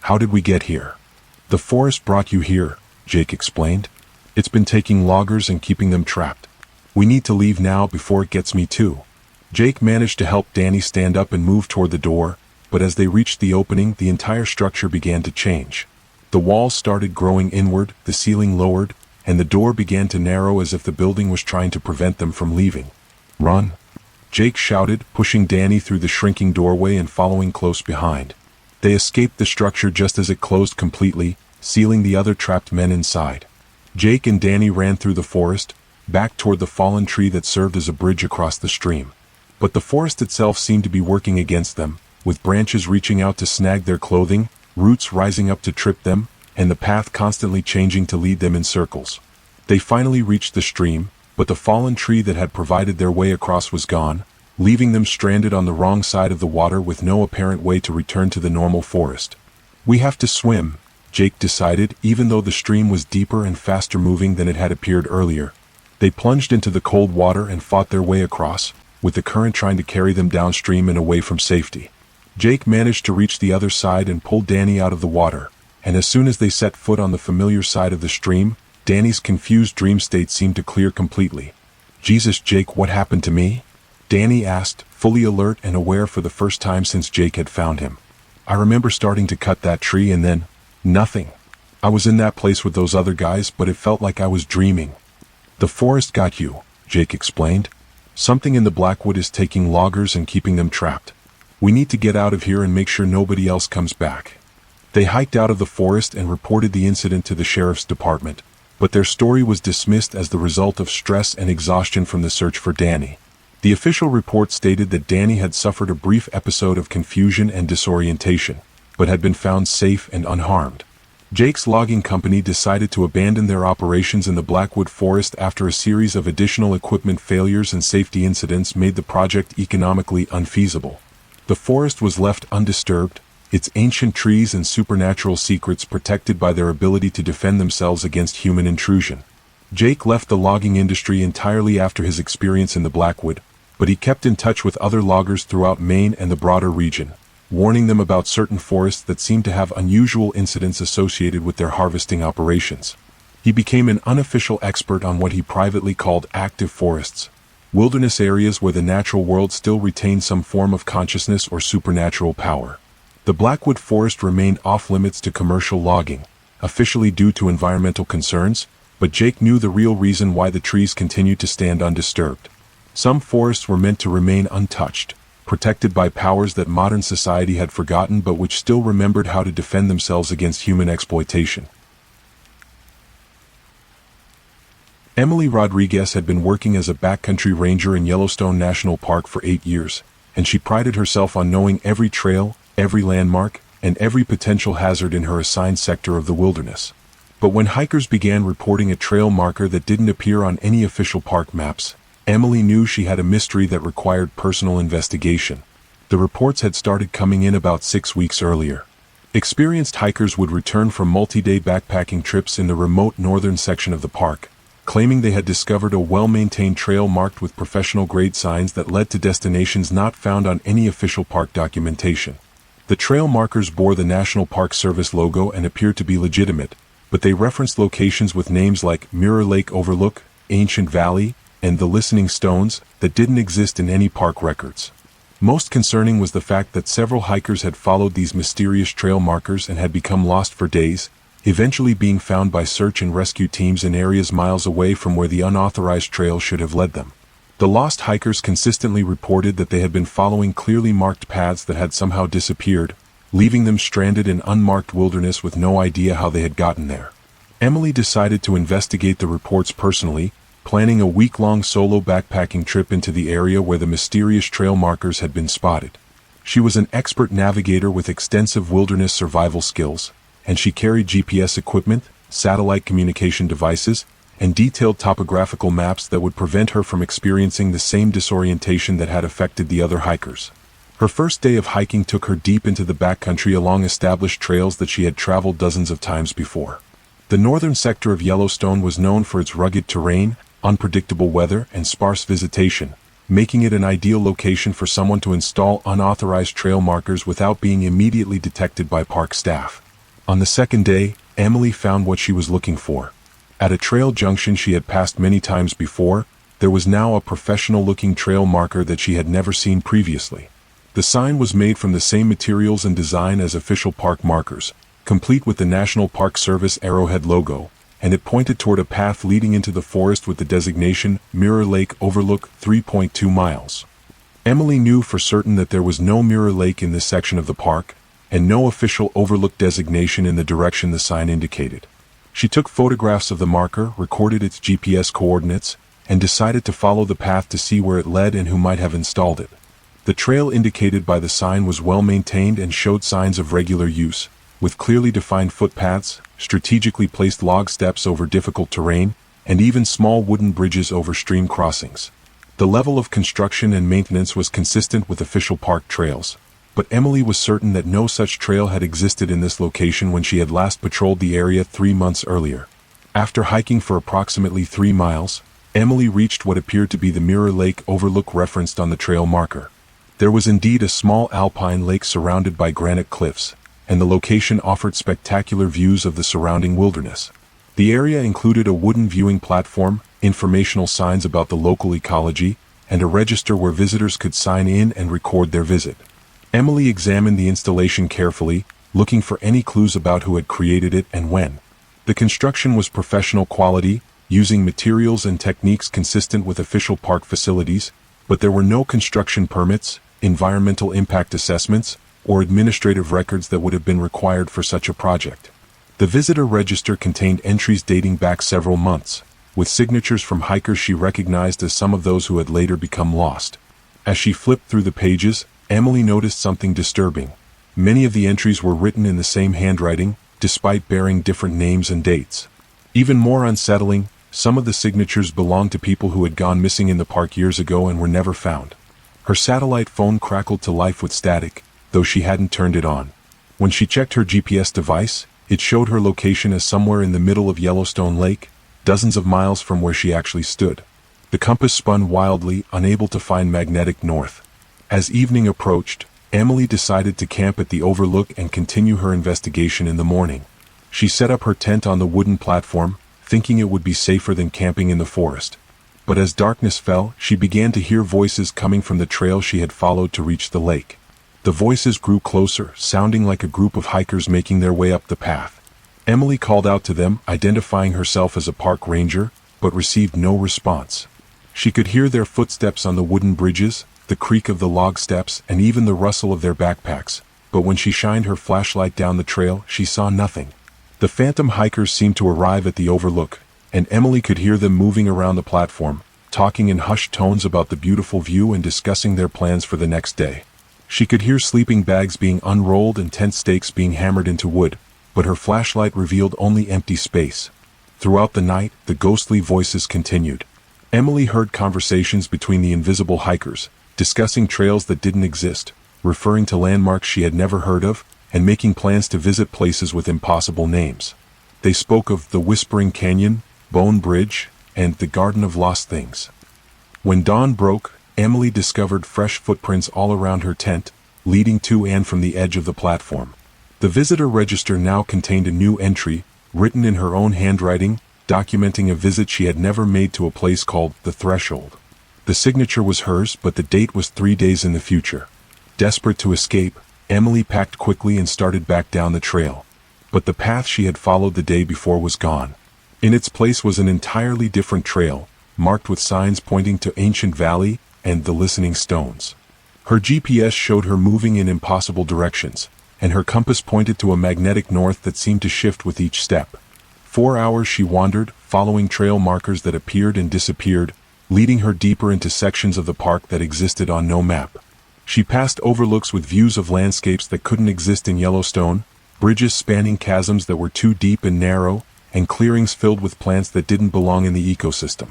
How did we get here?" "The forest brought you here," Jake explained. "It's been taking loggers and keeping them trapped. We need to leave now before it gets me too." Jake managed to help Danny stand up and move toward the door, but as they reached the opening, the entire structure began to change. The walls started growing inward, the ceiling lowered, and the door began to narrow as if the building was trying to prevent them from leaving. "Run!" Jake shouted, pushing Danny through the shrinking doorway and following close behind. They escaped the structure just as it closed completely, sealing the other trapped men inside. Jake and Danny ran through the forest, back toward the fallen tree that served as a bridge across the stream. But the forest itself seemed to be working against them, with branches reaching out to snag their clothing, roots rising up to trip them, and the path constantly changing to lead them in circles. They finally reached the stream, but the fallen tree that had provided their way across was gone, leaving them stranded on the wrong side of the water with no apparent way to return to the normal forest. "We have to swim," Jake decided, even though the stream was deeper and faster moving than it had appeared earlier. They plunged into the cold water and fought their way across, with the current trying to carry them downstream and away from safety. Jake managed to reach the other side and pull Danny out of the water, and as soon as they set foot on the familiar side of the stream, Danny's confused dream state seemed to clear completely. "Jesus, Jake, what happened to me?" Danny asked, fully alert and aware for the first time since Jake had found him. "I remember starting to cut that tree and then, nothing. I was in that place with those other guys, but it felt like I was dreaming." "The forest got you," Jake explained. "Something in the Blackwood is taking loggers and keeping them trapped. We need to get out of here and make sure nobody else comes back." They hiked out of the forest and reported the incident to the sheriff's department, but their story was dismissed as the result of stress and exhaustion from the search for Danny. The official report stated that Danny had suffered a brief episode of confusion and disorientation, but had been found safe and unharmed. Jake's logging company decided to abandon their operations in the Blackwood Forest after a series of additional equipment failures and safety incidents made the project economically unfeasible. The forest was left undisturbed, its ancient trees and supernatural secrets protected by their ability to defend themselves against human intrusion. Jake left the logging industry entirely after his experience in the Blackwood, but he kept in touch with other loggers throughout Maine and the broader region, warning them about certain forests that seemed to have unusual incidents associated with their harvesting operations. He became an unofficial expert on what he privately called active forests, wilderness areas where the natural world still retained some form of consciousness or supernatural power. The Blackwood Forest remained off-limits to commercial logging, officially due to environmental concerns, but Jake knew the real reason why the trees continued to stand undisturbed. Some forests were meant to remain untouched, protected by powers that modern society had forgotten but which still remembered how to defend themselves against human exploitation. Emily Rodriguez had been working as a backcountry ranger in Yellowstone National Park for 8 years, and she prided herself on knowing every trail, every landmark, and every potential hazard in her assigned sector of the wilderness. But when hikers began reporting a trail marker that didn't appear on any official park maps, Emily knew she had a mystery that required personal investigation. The reports had started coming in about 6 weeks earlier. Experienced hikers would return from multi-day backpacking trips in the remote northern section of the park, claiming they had discovered a well-maintained trail marked with professional-grade signs that led to destinations not found on any official park documentation. The trail markers bore the National Park Service logo and appeared to be legitimate, but they referenced locations with names like Mirror Lake Overlook, Ancient Valley, and the Listening Stones that didn't exist in any park records. Most concerning was the fact that several hikers had followed these mysterious trail markers and had become lost for days, eventually being found by search and rescue teams in areas miles away from where the unauthorized trail should have led them. The lost hikers consistently reported that they had been following clearly marked paths that had somehow disappeared, leaving them stranded in unmarked wilderness with no idea how they had gotten there. Emily decided to investigate the reports personally, planning a week-long solo backpacking trip into the area where the mysterious trail markers had been spotted. She was an expert navigator with extensive wilderness survival skills, and she carried GPS equipment, satellite communication devices, and detailed topographical maps that would prevent her from experiencing the same disorientation that had affected the other hikers. Her first day of hiking took her deep into the backcountry along established trails that she had traveled dozens of times before. The northern sector of Yellowstone was known for its rugged terrain, unpredictable weather, and sparse visitation, making it an ideal location for someone to install unauthorized trail markers without being immediately detected by park staff. On the second day, Emily found what she was looking for. At a trail junction she had passed many times before, there was now a professional-looking trail marker that she had never seen previously. The sign was made from the same materials and design as official park markers, complete with the National Park Service arrowhead logo, and it pointed toward a path leading into the forest with the designation Mirror Lake Overlook 3.2 miles. Emily knew for certain that there was no Mirror Lake in this section of the park, and no official overlook designation in the direction the sign indicated. She took photographs of the marker, recorded its GPS coordinates, and decided to follow the path to see where it led and who might have installed it. The trail indicated by the sign was well maintained and showed signs of regular use, with clearly defined footpaths, strategically placed log steps over difficult terrain, and even small wooden bridges over stream crossings. The level of construction and maintenance was consistent with official park trails, but Emily was certain that no such trail had existed in this location when she had last patrolled the area 3 months earlier. After hiking for approximately 3 miles, Emily reached what appeared to be the Mirror Lake Overlook referenced on the trail marker. There was indeed a small alpine lake surrounded by granite cliffs, and the location offered spectacular views of the surrounding wilderness. The area included a wooden viewing platform, informational signs about the local ecology, and a register where visitors could sign in and record their visit. Emily examined the installation carefully, looking for any clues about who had created it and when. The construction was professional quality, using materials and techniques consistent with official park facilities, but there were no construction permits, environmental impact assessments, or administrative records that would have been required for such a project. The visitor register contained entries dating back several months, with signatures from hikers she recognized as some of those who had later become lost. As she flipped through the pages, Emily noticed something disturbing. Many of the entries were written in the same handwriting, despite bearing different names and dates. Even more unsettling, some of the signatures belonged to people who had gone missing in the park years ago and were never found. Her satellite phone crackled to life with static, though she hadn't turned it on. When she checked her GPS device, it showed her location as somewhere in the middle of Yellowstone Lake, dozens of miles from where she actually stood. The compass spun wildly, unable to find magnetic north. As evening approached, Emily decided to camp at the overlook and continue her investigation in the morning. She set up her tent on the wooden platform, thinking it would be safer than camping in the forest. But as darkness fell, she began to hear voices coming from the trail she had followed to reach the lake. The voices grew closer, sounding like a group of hikers making their way up the path. Emily called out to them, identifying herself as a park ranger, but received no response. She could hear their footsteps on the wooden bridges, the creak of the log steps, and even the rustle of their backpacks, but when she shined her flashlight down the trail, she saw nothing. The phantom hikers seemed to arrive at the overlook, and Emily could hear them moving around the platform, talking in hushed tones about the beautiful view and discussing their plans for the next day. She could hear sleeping bags being unrolled and tent stakes being hammered into wood, but her flashlight revealed only empty space. Throughout the night, the ghostly voices continued. Emily heard conversations between the invisible hikers, discussing trails that didn't exist, referring to landmarks she had never heard of, and making plans to visit places with impossible names. They spoke of the Whispering Canyon, Bone Bridge, and the Garden of Lost Things. When dawn broke, Emily discovered fresh footprints all around her tent, leading to and from the edge of the platform. The visitor register now contained a new entry, written in her own handwriting, documenting a visit she had never made to a place called The Threshold. The signature was hers, but the date was 3 days in the future. Desperate to escape, Emily packed quickly and started back down the trail. But the path she had followed the day before was gone. In its place was an entirely different trail, marked with signs pointing to Ancient Valley and the Listening Stones. Her GPS showed her moving in impossible directions, and her compass pointed to a magnetic north that seemed to shift with each step. 4 hours she wandered, following trail markers that appeared and disappeared, leading her deeper into sections of the park that existed on no map. She passed overlooks with views of landscapes that couldn't exist in Yellowstone, bridges spanning chasms that were too deep and narrow, and clearings filled with plants that didn't belong in the ecosystem.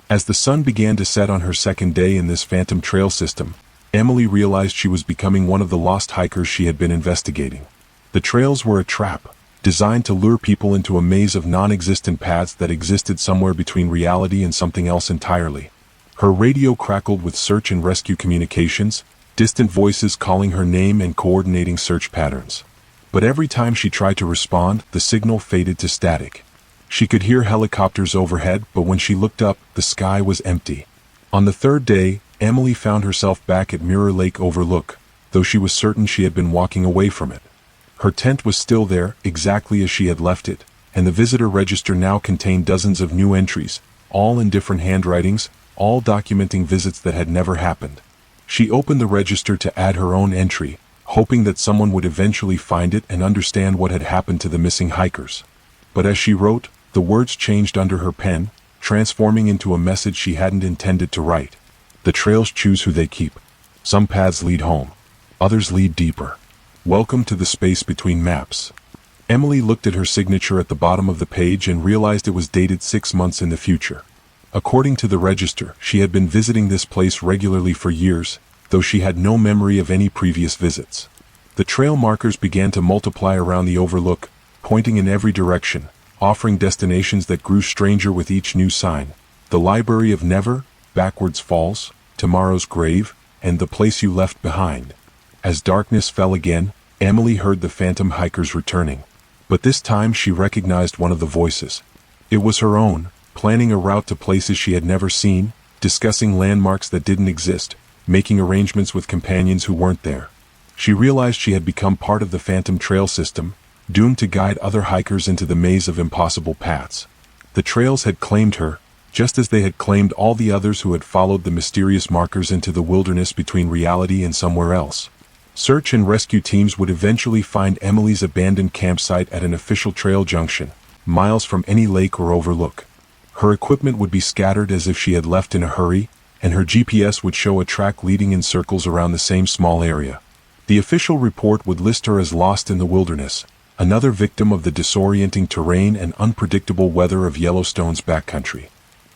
As the sun began to set on her second day in this phantom trail system, Emily realized she was becoming one of the lost hikers she had been investigating. The trails were a trap, designed to lure people into a maze of non-existent paths that existed somewhere between reality and something else entirely. Her radio crackled with search and rescue communications, distant voices calling her name and coordinating search patterns. But every time she tried to respond, the signal faded to static. She could hear helicopters overhead, but when she looked up, the sky was empty. On the third day, Emily found herself back at Mirror Lake Overlook, though she was certain she had been walking away from it. Her tent was still there, exactly as she had left it, and the visitor register now contained dozens of new entries, all in different handwritings, all documenting visits that had never happened. She opened the register to add her own entry, hoping that someone would eventually find it and understand what had happened to the missing hikers. But as she wrote, the words changed under her pen, transforming into a message she hadn't intended to write. The trails choose who they keep. Some paths lead home. Others lead deeper. Welcome to the space between maps. Emily looked at her signature at the bottom of the page and realized it was dated 6 months in the future. According to the register, she had been visiting this place regularly for years, though she had no memory of any previous visits. The trail markers began to multiply around the overlook, pointing in every direction, offering destinations that grew stranger with each new sign. The Library of Never, Backwards Falls, Tomorrow's Grave, and the Place You Left Behind. As darkness fell again, Emily heard the phantom hikers returning. But this time she recognized one of the voices. It was her own, planning a route to places she had never seen, discussing landmarks that didn't exist, making arrangements with companions who weren't there. She realized she had become part of the phantom trail system, doomed to guide other hikers into the maze of impossible paths. The trails had claimed her, just as they had claimed all the others who had followed the mysterious markers into the wilderness between reality and somewhere else. Search and rescue teams would eventually find Emily's abandoned campsite at an official trail junction, miles from any lake or overlook. Her equipment would be scattered as if she had left in a hurry, and her GPS would show a track leading in circles around the same small area. The official report would list her as lost in the wilderness, another victim of the disorienting terrain and unpredictable weather of Yellowstone's backcountry.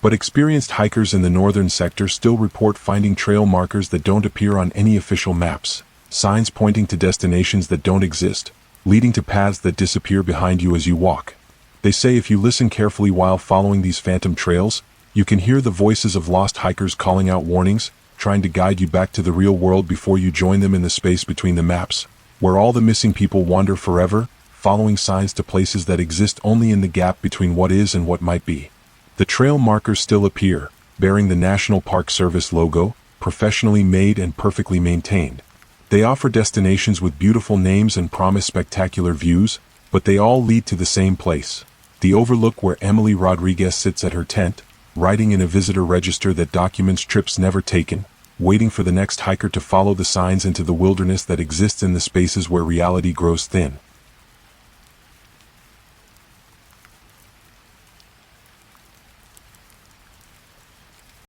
But experienced hikers in the northern sector still report finding trail markers that don't appear on any official maps, signs pointing to destinations that don't exist, leading to paths that disappear behind you as you walk. They say if you listen carefully while following these phantom trails, you can hear the voices of lost hikers calling out warnings, trying to guide you back to the real world before you join them in the space between the maps, where all the missing people wander forever, following signs to places that exist only in the gap between what is and what might be. The trail markers still appear, bearing the National Park Service logo, professionally made and perfectly maintained. They offer destinations with beautiful names and promise spectacular views, but they all lead to the same place, the overlook where Emily Rodriguez sits at her tent, writing in a visitor register that documents trips never taken, waiting for the next hiker to follow the signs into the wilderness that exists in the spaces where reality grows thin.